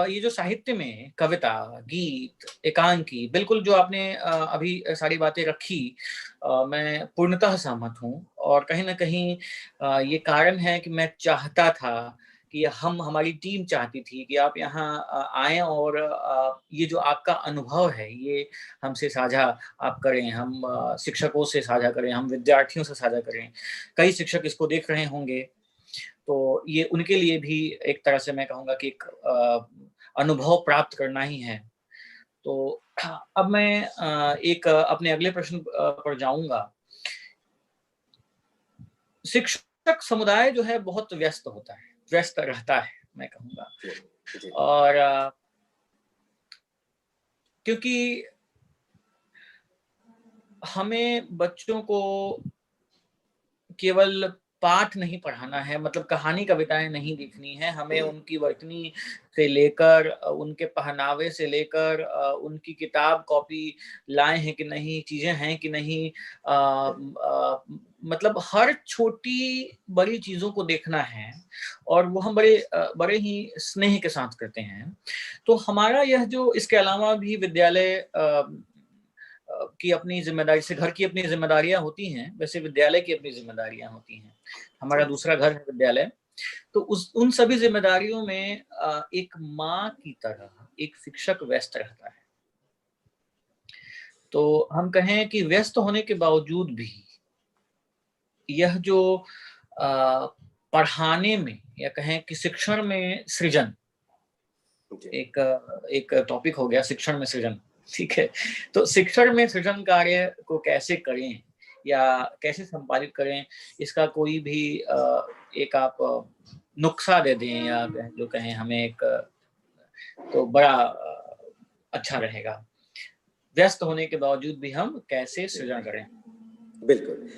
ये जो साहित्य में कविता, गीत, एकांकी, बिल्कुल जो आपने अभी सारी बातें रखी, मैं पूर्णतः सहमत हूं। और कहीं ना कहीं ये कारण है कि मैं चाहता था कि हमारी टीम चाहती थी कि आप यहाँ आए और ये जो आपका अनुभव है ये हमसे साझा आप करें, हम शिक्षकों से साझा करें, हम विद्यार्थियों से साझा करें। कई शिक्षक इसको देख रहे होंगे, तो ये उनके लिए भी एक तरह से मैं कहूँगा कि एक अनुभव प्राप्त करना ही है। तो अब मैं एक अपने अगले प्रश्न पर जाऊँगा। शिक्षक समुदाय जो है बहुत व्यस्त होता है, व्यस्त रहता है मैं कहूँगा, और क्योंकि हमें बच्चों को केवल पाठ नहीं पढ़ाना है, मतलब कहानी कविताएं नहीं लिखनी है, हमें उनकी वर्तनी से लेकर उनके पहनावे से लेकर उनकी किताब कॉपी लाए हैं कि नहीं, चीजें हैं कि नहीं, मतलब हर छोटी बड़ी चीजों को देखना है, और वो हम बड़े ही स्नेह के साथ करते हैं। तो हमारा यह जो, इसके अलावा भी विद्यालय की अपनी जिम्मेदारी से, घर की अपनी जिम्मेदारियां होती हैं, वैसे विद्यालय की अपनी जिम्मेदारियां होती हैं। हमारा दूसरा घर है विद्यालय। तो उन सभी जिम्मेदारियों में एक माँ की तरह एक शिक्षक व्यस्त रहता है। तो हम कहें कि व्यस्त होने के बावजूद भी यह जो पढ़ाने में, या कहें कि शिक्षण में सृजन, एक टॉपिक हो गया शिक्षण में सृजन, ठीक है? तो शिक्षण में सृजन कार्य को कैसे करें, या कैसे संपादित करें, इसका कोई भी एक आप नुस्खा दे दें या जो कहें हमें एक, तो बड़ा अच्छा रहेगा। व्यस्त होने के बावजूद भी हम कैसे सृजन करें? बिल्कुल।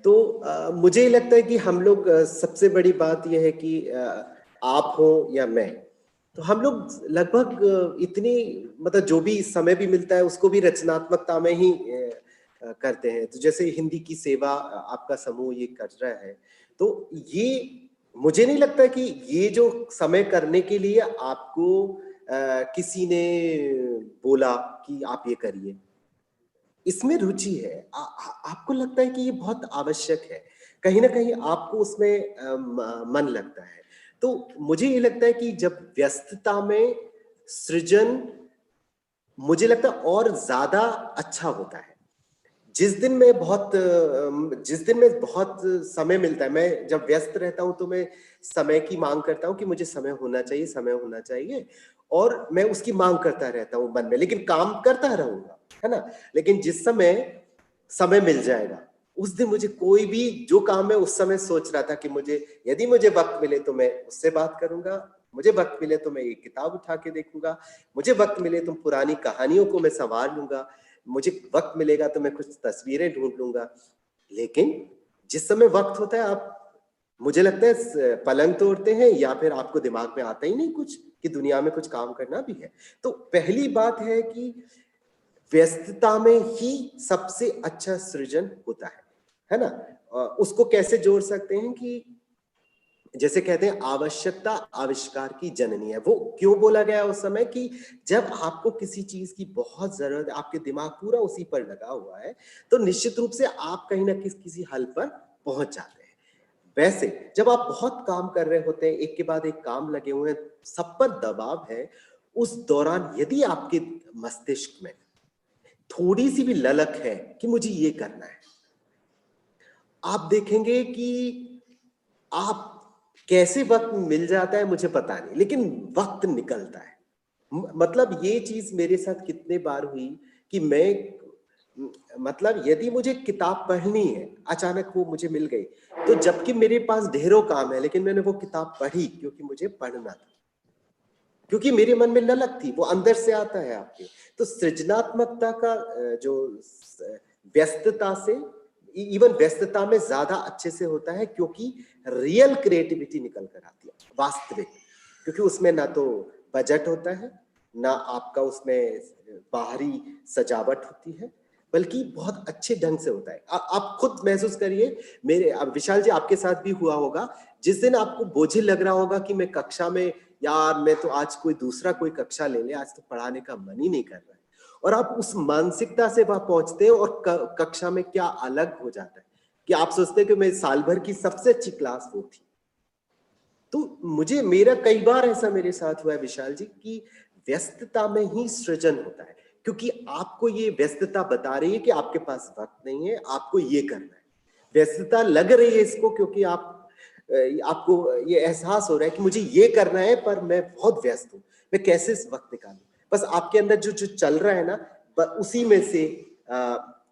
तो मुझे लगता है कि हम लोग सबसे बड़ी बात ये है कि आप हो या मैं, तो हम लोग लगभग इतनी मतलब जो भी समय भी मिलता है उसको भी रचनात्मकता में ही करते हैं। तो जैसे हिंदी की सेवा आपका समूह ये कर रहा है, तो ये मुझे नहीं लगता कि ये जो समय करने के लिए आपको किसी ने बोला कि आप ये करिए। इसमें रुचि है। आपको लगता है कि ये बहुत आवश्यक है। कहीं न कहीं आपको उसमें मन लगता है। तो मुझे ये लगता है कि जब व्यस्तता में सृजन मुझे लगता है और ज़्यादा अच्छा होता है। जिस दिन में बहुत समय मिलता है, मैं जब व्यस्त रहता हूँ तो मैं समय की माँग करता हूँ कि मुझे समय होना चाहिए और मैं उसकी माँग करता रहता हूँ मन में, लेकिन काम करता रहूँगा, है ना? लेकिन जिस समय मिल जाएगा, उस दिन मुझे कोई भी जो काम है उस समय सोच रहा था कि यदि मुझे वक़्त मिले तो मैं उससे बात करूँगा, मुझे वक़्त मिले तो मैं एक किताब उठा के देखूँगा, मुझे वक़्त मिले तो पुरानी कहानियों को मैं सँवार लूँगा, मुझे वक़्त मिलेगा तो मैं कुछ तस्वीरें ढूँढ लूँगा। लेकिन जिस समय वक़्त होता है आप मुझे लगता है पलंग तोड़ते हैं या फिर आपको दिमाग में आता ही नहीं कुछ कि दुनिया में कुछ काम करना भी है। तो पहली बात है कि व्यस्तता में ही सबसे अच्छा सृजन होता है ना? उसको कैसे जोड़ सकते हैं कि जैसे कहते हैं आवश्यकता आविष्कार की जननी है। वो क्यों बोला गया उस समय कि जब आपको किसी चीज की बहुत जरूरत है, आपके दिमाग पूरा उसी पर लगा हुआ है, तो निश्चित रूप से आप कहीं ना किसी हल पर पहुंच जाते हैं। वैसे जब आप बहुत काम कर रहे होते हैं, एक के बाद एक काम लगे हुए हैं, सब पर दबाव है, उस दौरान यदि आपके मस्तिष्क में थोड़ी सी भी ललक है कि मुझे ये करना है, आप देखेंगे कि आप कैसे वक़्त मिल जाता है मुझे पता नहीं, लेकिन वक़्त निकलता है। मतलब ये चीज़ मेरे साथ कितने बार हुई कि मतलब यदि मुझे किताब पढ़नी है, अचानक वो मुझे मिल गई, तो जबकि मेरे पास ढेरों काम है, लेकिन मैंने वो किताब पढ़ी क्योंकि मुझे पढ़ना था। क्योंकि मेरे मन में ललक थी, वो अंदर से आता है आपके। तो सृजनात्मकता का जो व्यस्तता से इवन व्यस्तता में ज्यादा अच्छे से होता है, क्योंकि रियल क्रिएटिविटी निकल कर आती है, वास्तविक। क्योंकि उसमें ना तो बजट होता है, ना आपका उसमें बाहरी सजावट होती है, बल्कि बहुत अच्छे ढंग से होता है। आप खुद महसूस करिए, विशाल जी आपके साथ भी हुआ होगा, जिस दिन आपको बोझिल लग रहा होगा कि मैं कक्षा में, यार मैं तो आज कोई कक्षा ले ले, आज तो पढ़ाने का मन ही नहीं कर रहा है, और आप उस मानसिकता से वहां पहुंचते हैं और कक्षा में क्या अलग हो जाता है कि आप सोचते हैं कि मैं साल भर की सबसे अच्छी क्लास वो थी। तो मेरा कई बार ऐसा मेरे साथ हुआ है विशाल जी कि व्यस्तता में ही सृजन होता है, क्योंकि आपको ये व्यस्तता बता रही है कि आपके पास वक्त नहीं है, आपको ये करना है। व्यस्तता लग रही है इसको क्योंकि आपको ये एहसास हो रहा है कि मुझे ये करना है, पर मैं बहुत व्यस्त हूँ, मैं कैसे इस वक्त निकालूं। बस आपके अंदर जो जो चल रहा है ना,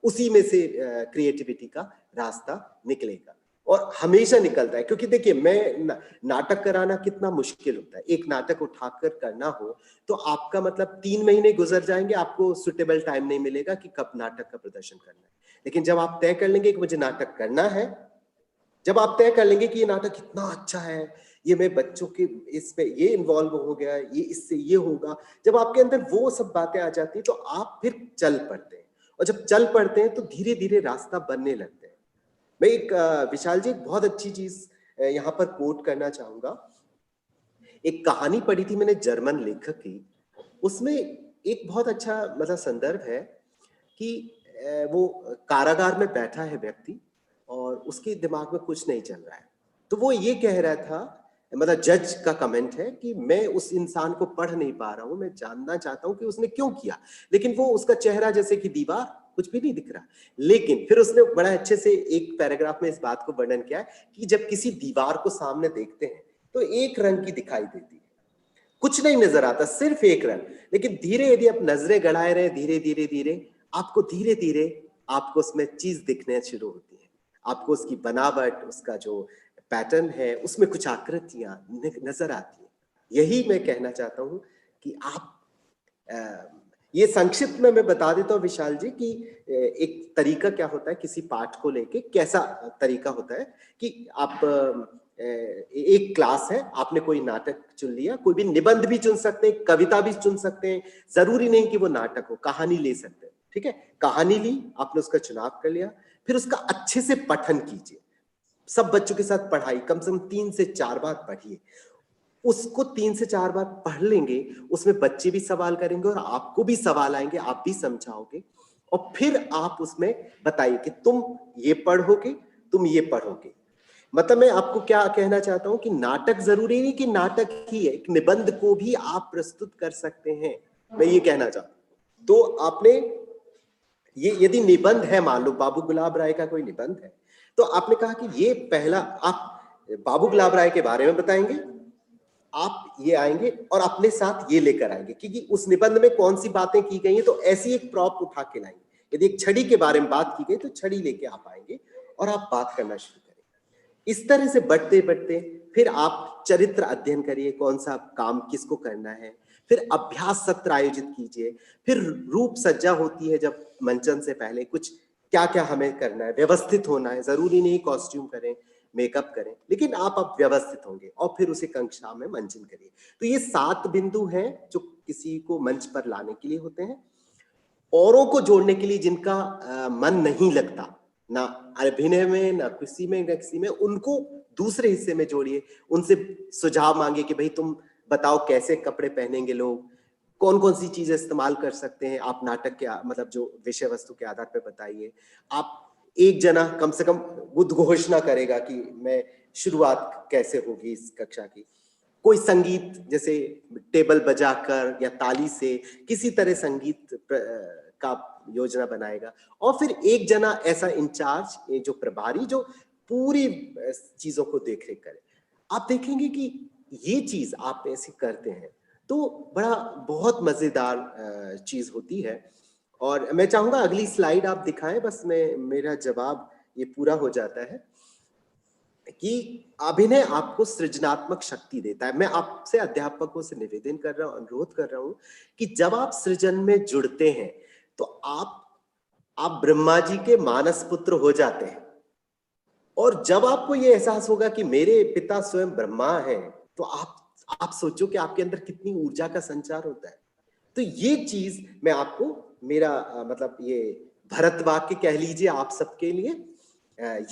उसी में से क्रिएटिविटी का रास्ता निकलेगा, और हमेशा निकलता है। क्योंकि देखिए, नाटक कराना कितना मुश्किल होता है। एक नाटक उठाकर करना हो तो आपका मतलब 3 महीने गुजर जाएंगे, आपको सुटेबल टाइम नहीं मिलेगा कि कब नाटक का प्रदर्शन करना है। लेकिन जब आप तय कर लेंगे कि मुझे नाटक करना है, जब आप तय कर लेंगे कि ये नाटक इतना अच्छा है, ये मैं बच्चों के इसमें ये इन्वॉल्व हो गया, ये इससे ये होगा, जब आपके अंदर वो सब बातें आ जाती हैं तो आप फिर चल पड़ते हैं, और जब चल पड़ते हैं तो धीरे धीरे रास्ता बनने लगते हैं। मैं विशाल जी एक बहुत अच्छी चीज यहाँ पर कोट करना चाहूंगा। एक कहानी पढ़ी थी मैंने जर्मन लेखक की, उसमें एक बहुत अच्छा मतलब संदर्भ है कि वो कारागार में बैठा है व्यक्ति, और उसके दिमाग में कुछ नहीं चल रहा है। तो वो ये कह रहा था, मतलब जज का कमेंट है कि मैं उस इंसान को पढ़ नहीं पा रहा हूं, मैं जानना चाहता हूं कि उसने क्यों किया, लेकिन वो उसका चेहरा जैसे कि दीवार, कुछ भी नहीं दिख रहा। लेकिन फिर उसने बड़ा अच्छे से एक पैराग्राफ में इस बात को वर्णन किया है कि जब किसी दीवार को सामने देखते हैं तो एक रंग की दिखाई देती है, कुछ नहीं नजर आता, सिर्फ एक रंग। लेकिन धीरे यदि आप नजरें गड़ाए रहे, धीरे धीरे धीरे आपको धीरे धीरे आपको उसमें चीज दिखने शुरू होती है, आपको उसकी बनावट, उसका जो पैटर्न है, उसमें कुछ आकृतियां नजर आती है। यही मैं कहना चाहता हूं कि आप ये संक्षिप्त में मैं बता देता हूँ विशाल जी कि एक तरीका क्या होता है किसी पाठ को लेके, कैसा तरीका होता है कि आप एक क्लास है, आपने कोई नाटक चुन लिया, कोई भी निबंध भी चुन सकते हैं, कविता भी चुन सकते हैं, जरूरी नहीं कि वो नाटक हो, कहानी ले सकते हैं, ठीक है। कहानी ली, आपने उसका चुनाव कर लिया, फिर उसका अच्छे से पठन कीजिए, सब बच्चों के साथ पढ़ाई कम से कम 3 से 4 बार पढ़िए। उसको 3 से 4 बार पढ़ लेंगे, उसमें बच्चे भी सवाल करेंगे और आपको भी सवाल आएंगे, आप भी समझाओगे, और फिर आप उसमें बताइए कि तुम ये पढ़ोगे, तुम ये पढ़ोगे। मतलब मैं आपको क्या कहना चाहता हूं कि नाटक जरूरी नहीं कि नाटक ही है, एक निबंध को भी आप प्रस्तुत कर सकते हैं, मैं ये कहना चाहता हूं। तो आपने ये यदि निबंध है, मान लो बाबू गुलाब राय का कोई निबंध है, तो आपने कहा कि ये पहला आप बाबू गुलाब राय के बारे में बताएंगे, आप ये आएंगे और अपने साथ ये लेकर आएंगे क्योंकि उस निबंध में कौन सी बातें की गई हैं, तो ऐसी एक प्रॉप उठा के लाएंगे। यदि एक छड़ी के बारे में बात की गई तो छड़ी लेके आप आएंगे और आप बात करना शुरू करेंगे। इस तरह से बढ़ते बढ़ते फिर आप चरित्र अध्ययन करिए, कौन सा काम किसको करना है, फिर अभ्यास सत्र आयोजित कीजिए, फिर रूप सज्जा होती है जब मंचन से पहले कुछ क्या क्या हमें करना है, व्यवस्थित होना है, जरूरी नहीं कॉस्ट्यूम करें, मेकअप करें, लेकिन आप अब व्यवस्थित होंगे और फिर उसे कक्षा में मंचन करिए। तो ये 7 बिंदु हैं जो किसी को मंच पर लाने के लिए होते हैं। औरों को जोड़ने के लिए जिनका मन नहीं लगता ना अभिनय में, ना किसी में, ना किसी में, उनको दूसरे हिस्से में जोड़िए, उनसे सुझाव मांगिए कि भाई तुम बताओ कैसे कपड़े पहनेंगे लोग, कौन कौन सी चीजें इस्तेमाल कर सकते हैं, आप नाटक के मतलब जो विषय वस्तु के आधार पर बताइए। आप एक जना कम से कम उद्घोषणा करेगा कि मैं शुरुआत कैसे होगी इस कक्षा की, कोई संगीत जैसे टेबल बजाकर या ताली से किसी तरह संगीत का योजना बनाएगा, और फिर एक जना ऐसा इंचार्ज जो प्रभारी जो पूरी चीजों को देख रेख करे। आप देखेंगे कि ये चीज आप ऐसे करते हैं तो बड़ा बहुत मजेदार चीज होती है। और मैं चाहूंगा अगली स्लाइड आप दिखाएं, बस मैं मेरा जवाब ये पूरा हो जाता है कि अभिनय आपको सृजनात्मक शक्ति देता है। मैं आपसे अध्यापकों से निवेदन कर रहा हूं, अनुरोध कर रहा हूं कि जब आप सृजन में जुड़ते हैं तो आप ब्रह्मा जी के मानस पुत्र हो जाते हैं, और जब आपको ये एहसास होगा कि मेरे पिता स्वयं ब्रह्मा हैं, तो आप सोचो कि आपके अंदर कितनी ऊर्जा का संचार होता है। तो ये चीज मैं आपको मेरा मतलब ये भरत वाक्य कह लीजिए आप सबके लिए,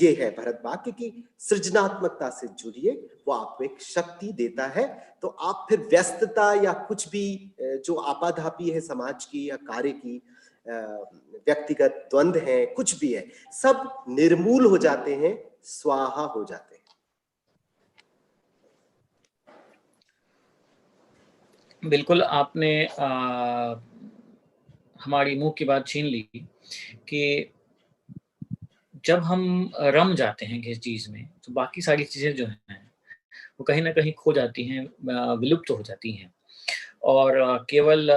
ये है भरत वाक्य की सृजनात्मकता से जुड़िए, वो आपको एक शक्ति देता है। तो आप फिर व्यस्तता या कुछ भी जो आपाधापी है समाज की या कार्य की, व्यक्तिगत द्वंद्व है, कुछ भी है, सब निर्मूल हो जाते हैं, स्वाहा हो जाते हैं। बिल्कुल आपने हमारी मुंह की बात छीन ली कि जब हम रम जाते हैं किसी चीज में तो बाकी सारी चीजें जो हैं वो कहीं ना कहीं खो जाती हैं, विलुप्त हो जाती हैं, और केवल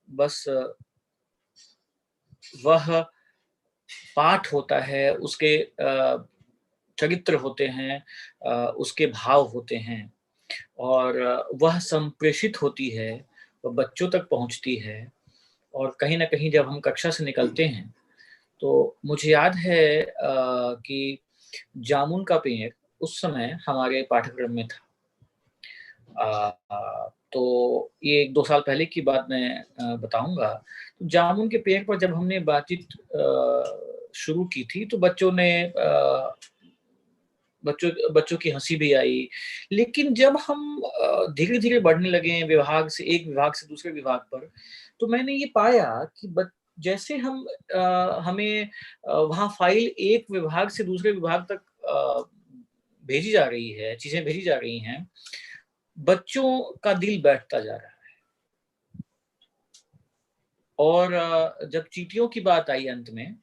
बस वह पाठ होता है, उसके चरित्र होते हैं, उसके भाव होते हैं, और वह संप्रेषित होती है, वह बच्चों तक पहुंचती है। और कहीं ना कहीं जब हम कक्षा से निकलते हैं तो मुझे याद है कि जामुन का पेड़ उस समय हमारे पाठ्यक्रम में था। तो ये 1-2 साल पहले की बात मैं बताऊंगा। तो जामुन के पेड़ पर जब हमने बातचीत शुरू की थी तो बच्चों की हंसी भी आई। लेकिन जब हम धीरे धीरे बढ़ने लगे विभाग से एक विभाग से दूसरे विभाग पर, तो मैंने ये पाया कि जैसे हमें वहाँ फाइल एक विभाग से दूसरे विभाग तक भेजी जा रही है, चीजें भेजी जा रही हैं, बच्चों का दिल बैठता जा रहा है। और जब चींटियों की बात आई अंत में,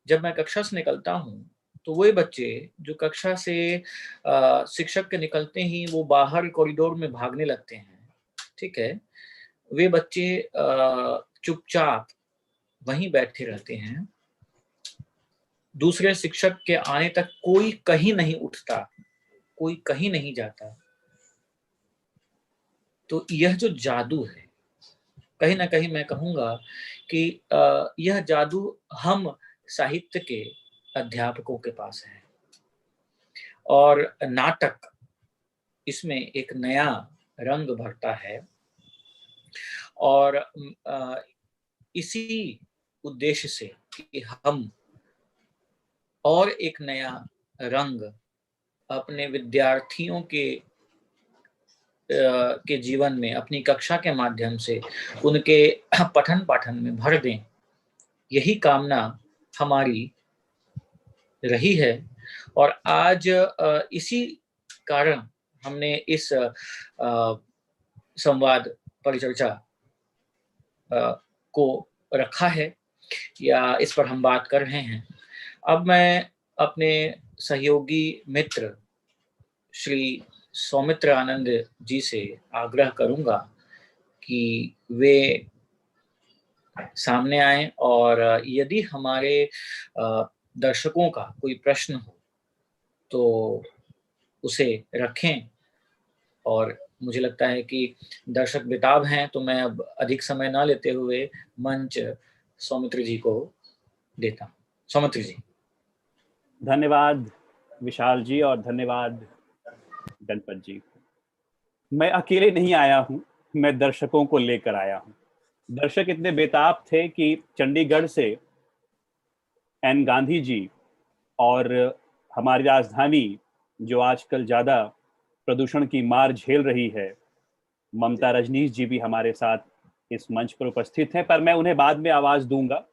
जब मैं कक्षा से निकलता हूँ तो वही बच्चे जो कक्षा से शिक्षक के निकलते ही वो बाहर कॉरिडोर में भागने लगते हैं, ठीक है, वे बच्चे चुपचाप वहीं बैठे रहते हैं, दूसरे शिक्षक के आने तक कोई कहीं नहीं उठता, कोई कहीं नहीं जाता। तो यह जो जादू है, कहीं ना कहीं मैं कहूँगा कि यह जादू हम साहित्य के अध्यापकों के पास है। और नाटक इसमें एक नया रंग भरता है, और इसी उद्देश्य से कि हम और एक नया रंग अपने विद्यार्थियों के जीवन में, अपनी कक्षा के माध्यम से उनके पठन पाठन में भर दें, यही कामना हमारी रही है। और आज इसी कारण हमने इस संवाद परिचर्चा को रखा है, या इस पर हम बात कर रहे हैं। अब मैं अपने सहयोगी मित्र श्री सौमित्र आनंद जी से आग्रह करूंगा कि वे सामने आए, और यदि हमारे दर्शकों का कोई प्रश्न हो तो उसे रखें। और मुझे लगता है कि दर्शक बेताब हैं, तो मैं अब अधिक समय ना लेते हुए मंच सौमित्र जी को देता हूँ। सौमित्र जी। धन्यवाद विशाल जी, और धन्यवाद गणपत जी। मैं अकेले नहीं आया हूँ, मैं दर्शकों को लेकर आया हूँ। दर्शक इतने बेताब थे कि चंडीगढ़ से एन गांधी जी और हमारी राजधानी जो आजकल ज़्यादा प्रदूषण की मार झेल रही है, ममता रजनीश जी भी हमारे साथ इस मंच पर उपस्थित हैं, पर मैं उन्हें बाद में आवाज़ दूंगा।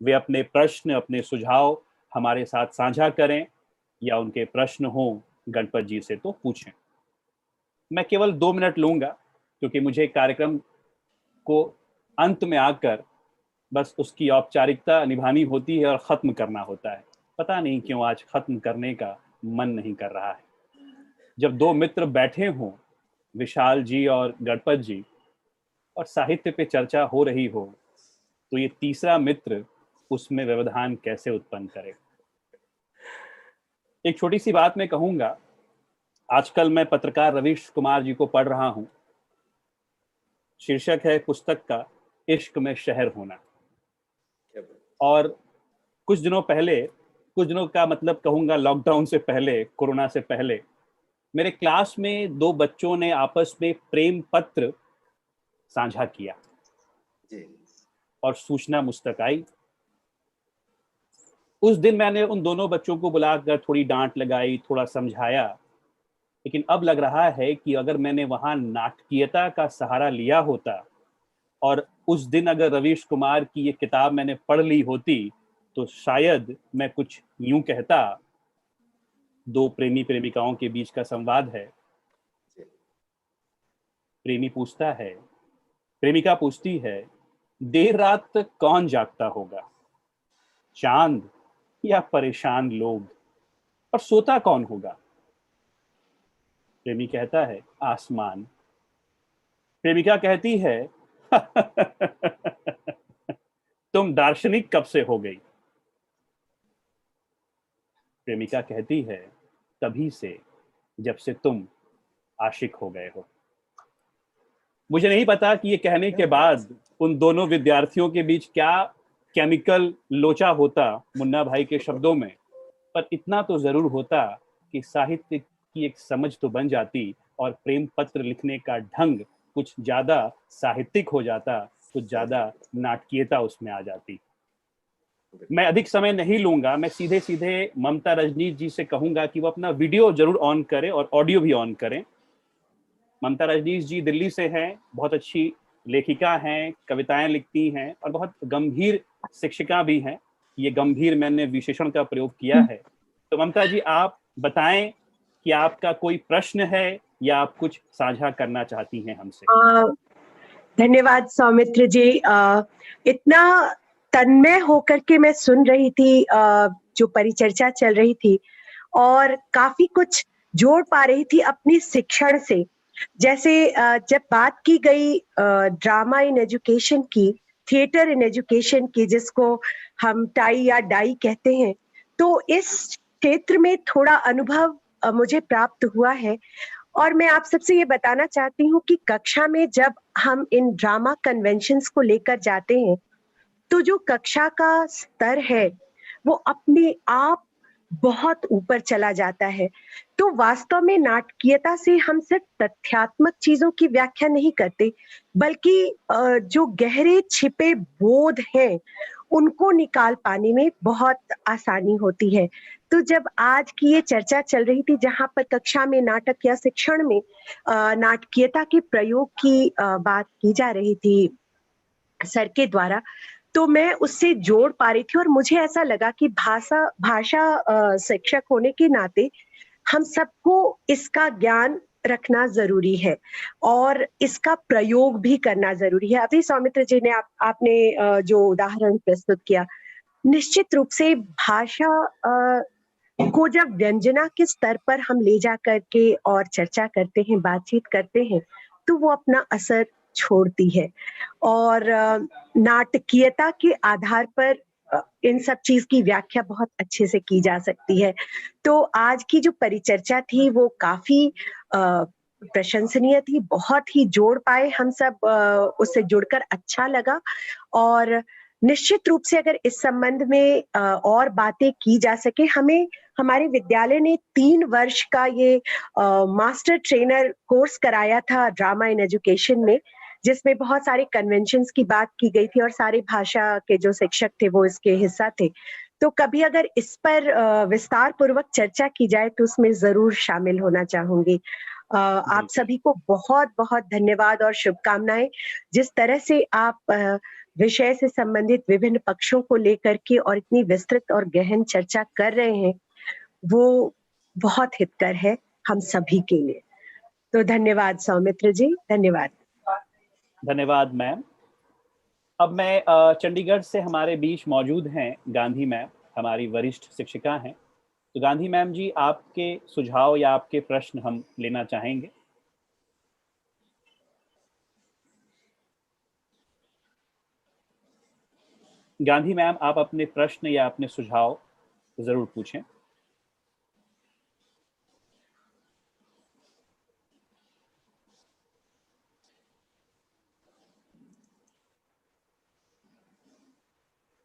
वे अपने प्रश्न, अपने सुझाव हमारे साथ साझा करें, या उनके प्रश्न हों गणपत जी से तो पूछें। मैं केवल 2 मिनट लूंगा, क्योंकि मुझे कार्यक्रम को अंत में आकर बस उसकी औपचारिकता निभानी होती है और ख़त्म करना होता है। पता नहीं क्यों आज ख़त्म करने का मन नहीं कर रहा है। जब 2 मित्र बैठे हों, विशाल जी और गणपत जी, और साहित्य पे चर्चा हो रही हो, तो ये तीसरा मित्र उसमें व्यवधान कैसे उत्पन्न करे। एक छोटी सी बात मैं कहूँगा। आजकल मैं पत्रकार रवीश कुमार जी को पढ़ रहा हूँ। शीर्षक है पुस्तक का इश्क में शहर होना। और कुछ दिनों का मतलब कहूँगा लॉकडाउन से पहले, कोरोना से पहले, मेरे क्लास में 2 बच्चों ने आपस में प्रेम पत्र साझा किया और सूचना मुझ तक आई। उस दिन मैंने उन दोनों बच्चों को बुलाकर थोड़ी डांट लगाई, थोड़ा समझाया, लेकिन अब लग रहा है कि अगर मैंने वहां नाटकीयता का सहारा लिया होता और उस दिन अगर रवीश कुमार की ये किताब मैंने पढ़ ली होती, तो शायद मैं कुछ यूं कहता। 2 प्रेमी प्रेमिकाओं के बीच का संवाद है। प्रेमी पूछता है, प्रेमिका पूछती है, देर रात तक कौन जागता होगा, चांद या परेशान लोग, और सोता कौन होगा? प्रेमी कहता है, आसमान। प्रेमिका कहती है, तुम दार्शनिक कब से हो गई? प्रेमिका कहती है, तभी से, जब से तुम आशिक हो गए हो। मुझे नहीं पता कि ये कहने के बाद उन दोनों विद्यार्थियों के बीच क्या केमिकल लोचा होता मुन्ना भाई के शब्दों में, पर इतना तो जरूर होता कि साहित्य की एक समझ तो बन जाती और प्रेम पत्र लिखने का ढंग कुछ ज्यादा साहित्यिक हो जाता, कुछ ज्यादा नाटकीयता उसमें आ जाती। मैं अधिक समय नहीं लूंगा, मैं सीधे सीधे ममता रजनीश जी से कहूंगा कि वो अपना वीडियो जरूर ऑन करें और ऑडियो भी ऑन करें। ममता रजनीश जी दिल्ली से हैं, बहुत अच्छी लेखिका हैं, कविताएं लिखती हैं और बहुत गंभीर शिक्षिका भी हैं। ये गंभीर मैंने विशेषण का प्रयोग किया है। तो ममता जी, आप बताएं कि आपका कोई प्रश्न है या आप कुछ साझा करना चाहती हैं हमसे। धन्यवाद सौमित्र जी। इतना तन्मय होकर के मैं सुन रही थी जो परिचर्चा चल रही थी, और काफी कुछ जोड़ पा रही थी अपनी शिक्षण से। जैसे जब बात की गई ड्रामा इन एजुकेशन की, थिएटर इन एजुकेशन की, जिसको हम टाई या डाई कहते हैं, तो इस क्षेत्र में थोड़ा अनुभव मुझे प्राप्त हुआ है। और मैं आप सबसे ये बताना चाहती हूँ कि कक्षा में जब हम इन ड्रामा कन्वेंशंस को लेकर जाते हैं, तो जो कक्षा का स्तर है वो अपने आप बहुत ऊपर चला जाता है। तो वास्तव में नाटकीयता से हम सिर्फ तथ्यात्मक चीजों की व्याख्या नहीं करते, बल्कि जो गहरे छिपे बोध हैं उनको निकाल पाने में बहुत आसानी होती है। तो जब आज की ये चर्चा चल रही थी, जहां पर कक्षा में नाटक या शिक्षण में नाटकीयता के प्रयोग की बात की जा रही थी सर के द्वारा, तो मैं उससे जोड़ पा रही थी और मुझे ऐसा लगा कि भाषा शिक्षक होने के नाते हम सबको इसका ज्ञान रखना जरूरी है और इसका प्रयोग भी करना जरूरी है। अभी सौमित्र जी ने आपने जो उदाहरण प्रस्तुत किया, निश्चित रूप से भाषा को जब व्यंजना के स्तर पर हम ले जा करके और चर्चा करते हैं, बातचीत करते हैं, तो वो अपना असर छोड़ती है और नाटकीयता के आधार पर इन सब चीज की व्याख्या बहुत अच्छे से की जा सकती है। तो आज की जो परिचर्चा थी वो काफी प्रशंसनीय थी, बहुत ही जोड़ पाए हम सब, उससे जुड़कर अच्छा लगा। और निश्चित रूप से अगर इस संबंध में और बातें की जा सके, हमें हमारे विद्यालय ने 3 वर्ष का ये मास्टर ट्रेनर कोर्स कराया था ड्रामा इन एजुकेशन में, जिसमें बहुत सारे कन्वेंशंस की बात की गई थी और सारे भाषा के जो शिक्षक थे वो इसके हिस्सा थे। तो कभी अगर इस पर विस्तार पूर्वक चर्चा की जाए तो उसमें जरूर शामिल होना चाहूंगी। आप सभी को बहुत बहुत धन्यवाद और शुभकामनाएं। जिस तरह से आप विषय से संबंधित विभिन्न पक्षों को लेकर के और इतनी विस्तृत और गहन चर्चा कर रहे हैं, वो बहुत हितकर है हम सभी के लिए। तो धन्यवाद सौमित्र जी, धन्यवाद। धन्यवाद मैम। अब मैं चंडीगढ़ से हमारे बीच मौजूद हैं गांधी मैम, हमारी वरिष्ठ शिक्षिका हैं। तो गांधी मैम जी, आपके सुझाव या आपके प्रश्न हम लेना चाहेंगे। गांधी मैम, आप अपने प्रश्न या अपने सुझाव जरूर पूछें।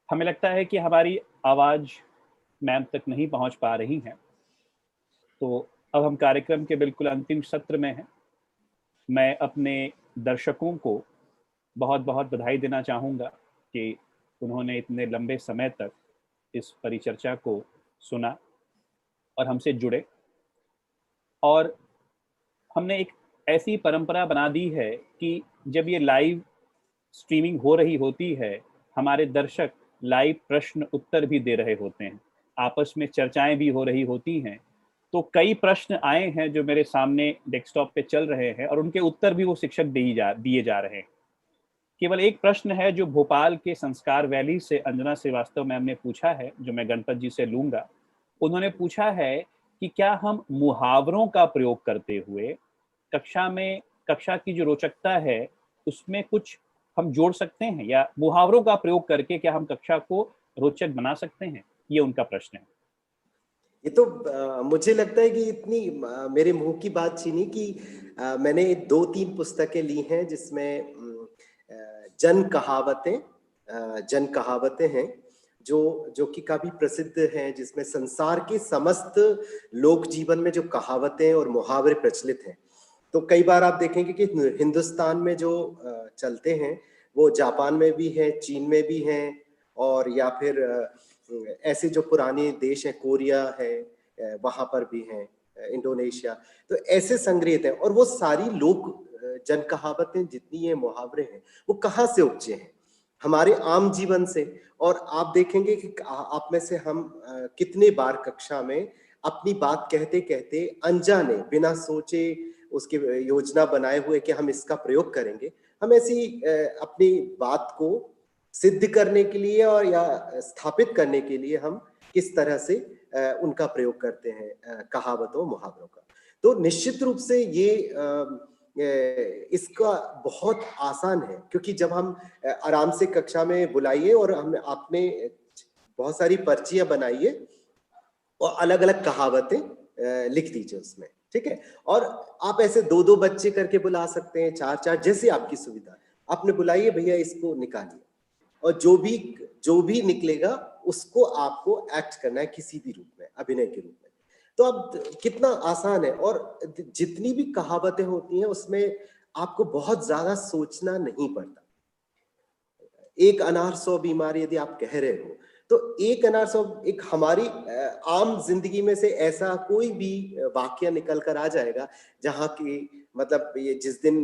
हमें लगता है कि हमारी आवाज मैम तक नहीं पहुंच पा रही हैं। तो अब हम कार्यक्रम के बिल्कुल अंतिम सत्र में हैं। मैं अपने दर्शकों को बहुत बहुत बधाई देना चाहूँगा कि उन्होंने इतने लंबे समय तक इस परिचर्चा को सुना और हमसे जुड़े। और हमने एक ऐसी परंपरा बना दी है कि जब ये लाइव स्ट्रीमिंग हो रही होती है, हमारे दर्शक लाइव प्रश्न उत्तर भी दे रहे होते हैं, आपस में चर्चाएं भी हो रही होती हैं। तो कई प्रश्न आए हैं जो मेरे सामने डेस्कटॉप पे चल रहे हैं और उनके उत्तर भी वो शिक्षक दिए जा रहे हैं। केवल एक प्रश्न है जो भोपाल के संस्कार वैली से अंजना श्रीवास्तव मैम ने पूछा है, जो मैं गणपत जी से लूंगा। उन्होंने पूछा है कि क्या हम मुहावरों का प्रयोग करते हुए कक्षा की जो रोचकता है उसमें कुछ हम जोड़ सकते हैं, या मुहावरों का प्रयोग करके क्या हम कक्षा को रोचक बना सकते हैं? ये उनका प्रश्न है। ये तो मुझे लगता है कि इतनी मेरे मुंह की बात छीनी कि मैंने 2-3 पुस्तकें ली हैं जिसमें जन कहावतें हैं जो कि काफी प्रसिद्ध हैं, जिसमें संसार के समस्त लोक जीवन में जो कहावतें और मुहावरे प्रचलित हैं। तो कई बार आप देखेंगे कि हिंदुस्तान में जो चलते हैं वो जापान में भी हैं, चीन में भी हैं, और या फिर ऐसे जो पुराने देश हैं, कोरिया है, वहां पर भी हैं, इंडोनेशिया। तो ऐसे संग्रहित हैं, और वो सारी लोक जन कहावतें जितनी ये मुहावरे हैं वो कहाँ से उपजे हैं? हमारे आम जीवन से। और आप देखेंगे कि आप में से हम कितने बार कक्षा में अपनी बात कहते कहते अनजाने, बिना सोचे उसकी योजना बनाए हुए कि हम इसका प्रयोग करेंगे, हम ऐसी अपनी बात को सिद्ध करने के लिए और या स्थापित करने के लिए हम किस तरह से उनका प्रयोग करते हैं, कहावतों मुहावरों का। तो निश्चित रूप से ये इसका बहुत आसान है, क्योंकि जब हम आराम से कक्षा में बुलाइए और हम आपने बहुत सारी पर्चियां बनाइए और अलग अलग कहावतें लिख दीजिए उसमें, ठीक है। और आप ऐसे 2-2 बच्चे करके बुला सकते हैं, 4-4, जैसे आपकी सुविधा। आपने बुलाइए भैया इसको निकालिए, और जो भी निकलेगा उसको आपको एक्ट करना है किसी भी रूप में, अभिनय के रूप में। तो अब कितना आसान है, और जितनी भी कहावतें होती हैं उसमें आपको बहुत ज्यादा सोचना नहीं पड़ता। एक अनार 100 बीमार यदि आप कह रहे हो, तो एक अनार 100, एक हमारी आम जिंदगी में से ऐसा कोई भी वाक्य निकल कर आ जाएगा जहाँ की मतलब ये जिस दिन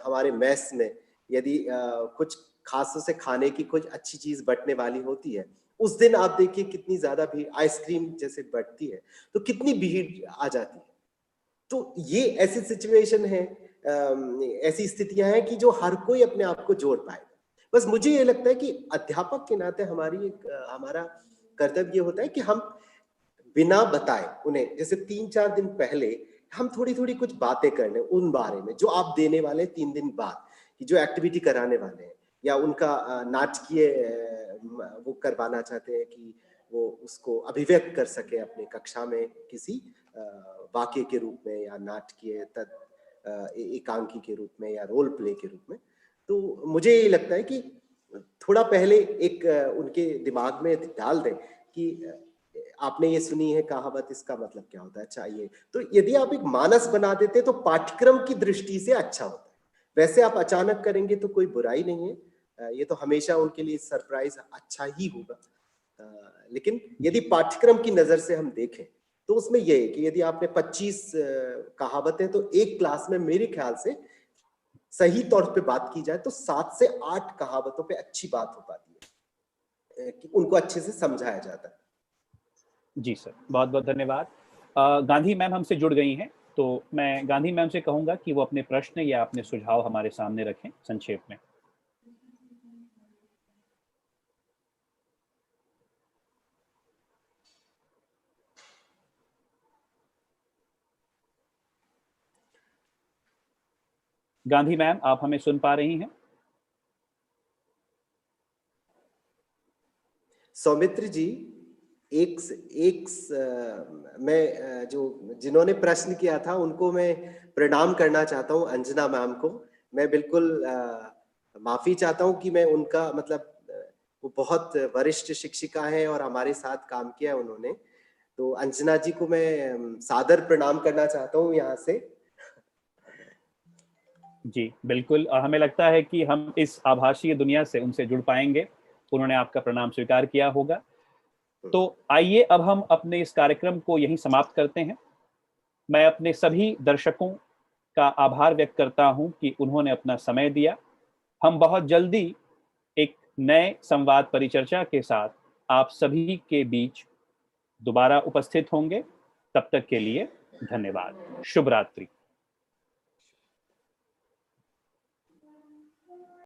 हमारे मेस में यदि कुछ खासों से खाने की कुछ अच्छी चीज बटने वाली होती है, उस दिन आप देखिए कितनी ज्यादा भीड़, आइसक्रीम जैसे बढ़ती है तो कितनी भीड़ आ जाती है। तो ये ऐसी सिचुएशन है, ऐसी स्थितियां हैं कि जो हर कोई अपने आप को जोड़ पाएगा। बस मुझे ये लगता है कि अध्यापक के नाते हमारा कर्तव्य होता है कि हम बिना बताए उन्हें, जैसे 3-4 दिन पहले हम थोड़ी थोड़ी कुछ बातें कर लें उन बारे में जो आप देने वाले 3 दिन बाद की जो एक्टिविटी कराने वाले हैं, या उनका नाटकीय वो करवाना चाहते हैं कि वो उसको अभिव्यक्त कर सके अपने कक्षा में किसी वाक्य के रूप में, या नाटकीय एकांकी के रूप में, या रोल प्ले के रूप में। तो मुझे ये लगता है कि थोड़ा पहले एक उनके दिमाग में डाल दें कि आपने ये सुनी है कहावत, इसका मतलब क्या होता है, चाहिए। तो यदि आप एक मानस बना देते तो पाठ्यक्रम की दृष्टि से अच्छा होता है। वैसे आप अचानक करेंगे तो कोई बुराई नहीं है, ये तो हमेशा उनके लिए सरप्राइज अच्छा ही होगा। लेकिन यदि पाठ्यक्रम की नजर से हम देखें तो उसमें यह है कि यदि आपने 25 कहावतें, तो एक क्लास में मेरे ख्याल से सही तौर पे बात की जाए तो 7 से 8 कहावतों पे अच्छी बात हो पाती है, कि उनको अच्छे से समझाया जाता है। जी सर, बहुत बहुत धन्यवाद। गांधी मैम हमसे जुड़ गई हैं, तो मैं गांधी मैम से कहूंगा कि वो अपने प्रश्न या अपने सुझाव हमारे सामने रखें संक्षेप में। गांधी मैम, आप हमें सुन पा रही हैं? सौमित्र जी, मैं जिन्होंने प्रश्न किया था उनको मैं प्रणाम करना चाहता हूँ, अंजना मैम को। मैं बिल्कुल माफी चाहता हूँ कि मैं उनका मतलब वो बहुत वरिष्ठ शिक्षिका है और हमारे साथ काम किया है उन्होंने। तो अंजना जी को मैं सादर प्रणाम करना चाहता हूँ यहाँ से। जी बिल्कुल, हमें लगता है कि हम इस आभासीय दुनिया से उनसे जुड़ पाएंगे, उन्होंने आपका प्रणाम स्वीकार किया होगा। तो आइए अब हम अपने इस कार्यक्रम को यहीं समाप्त करते हैं। मैं अपने सभी दर्शकों का आभार व्यक्त करता हूं कि उन्होंने अपना समय दिया। हम बहुत जल्दी एक नए संवाद परिचर्चा के साथ आप सभी के बीच दोबारा उपस्थित होंगे। तब तक के लिए धन्यवाद। शुभ रात्रि।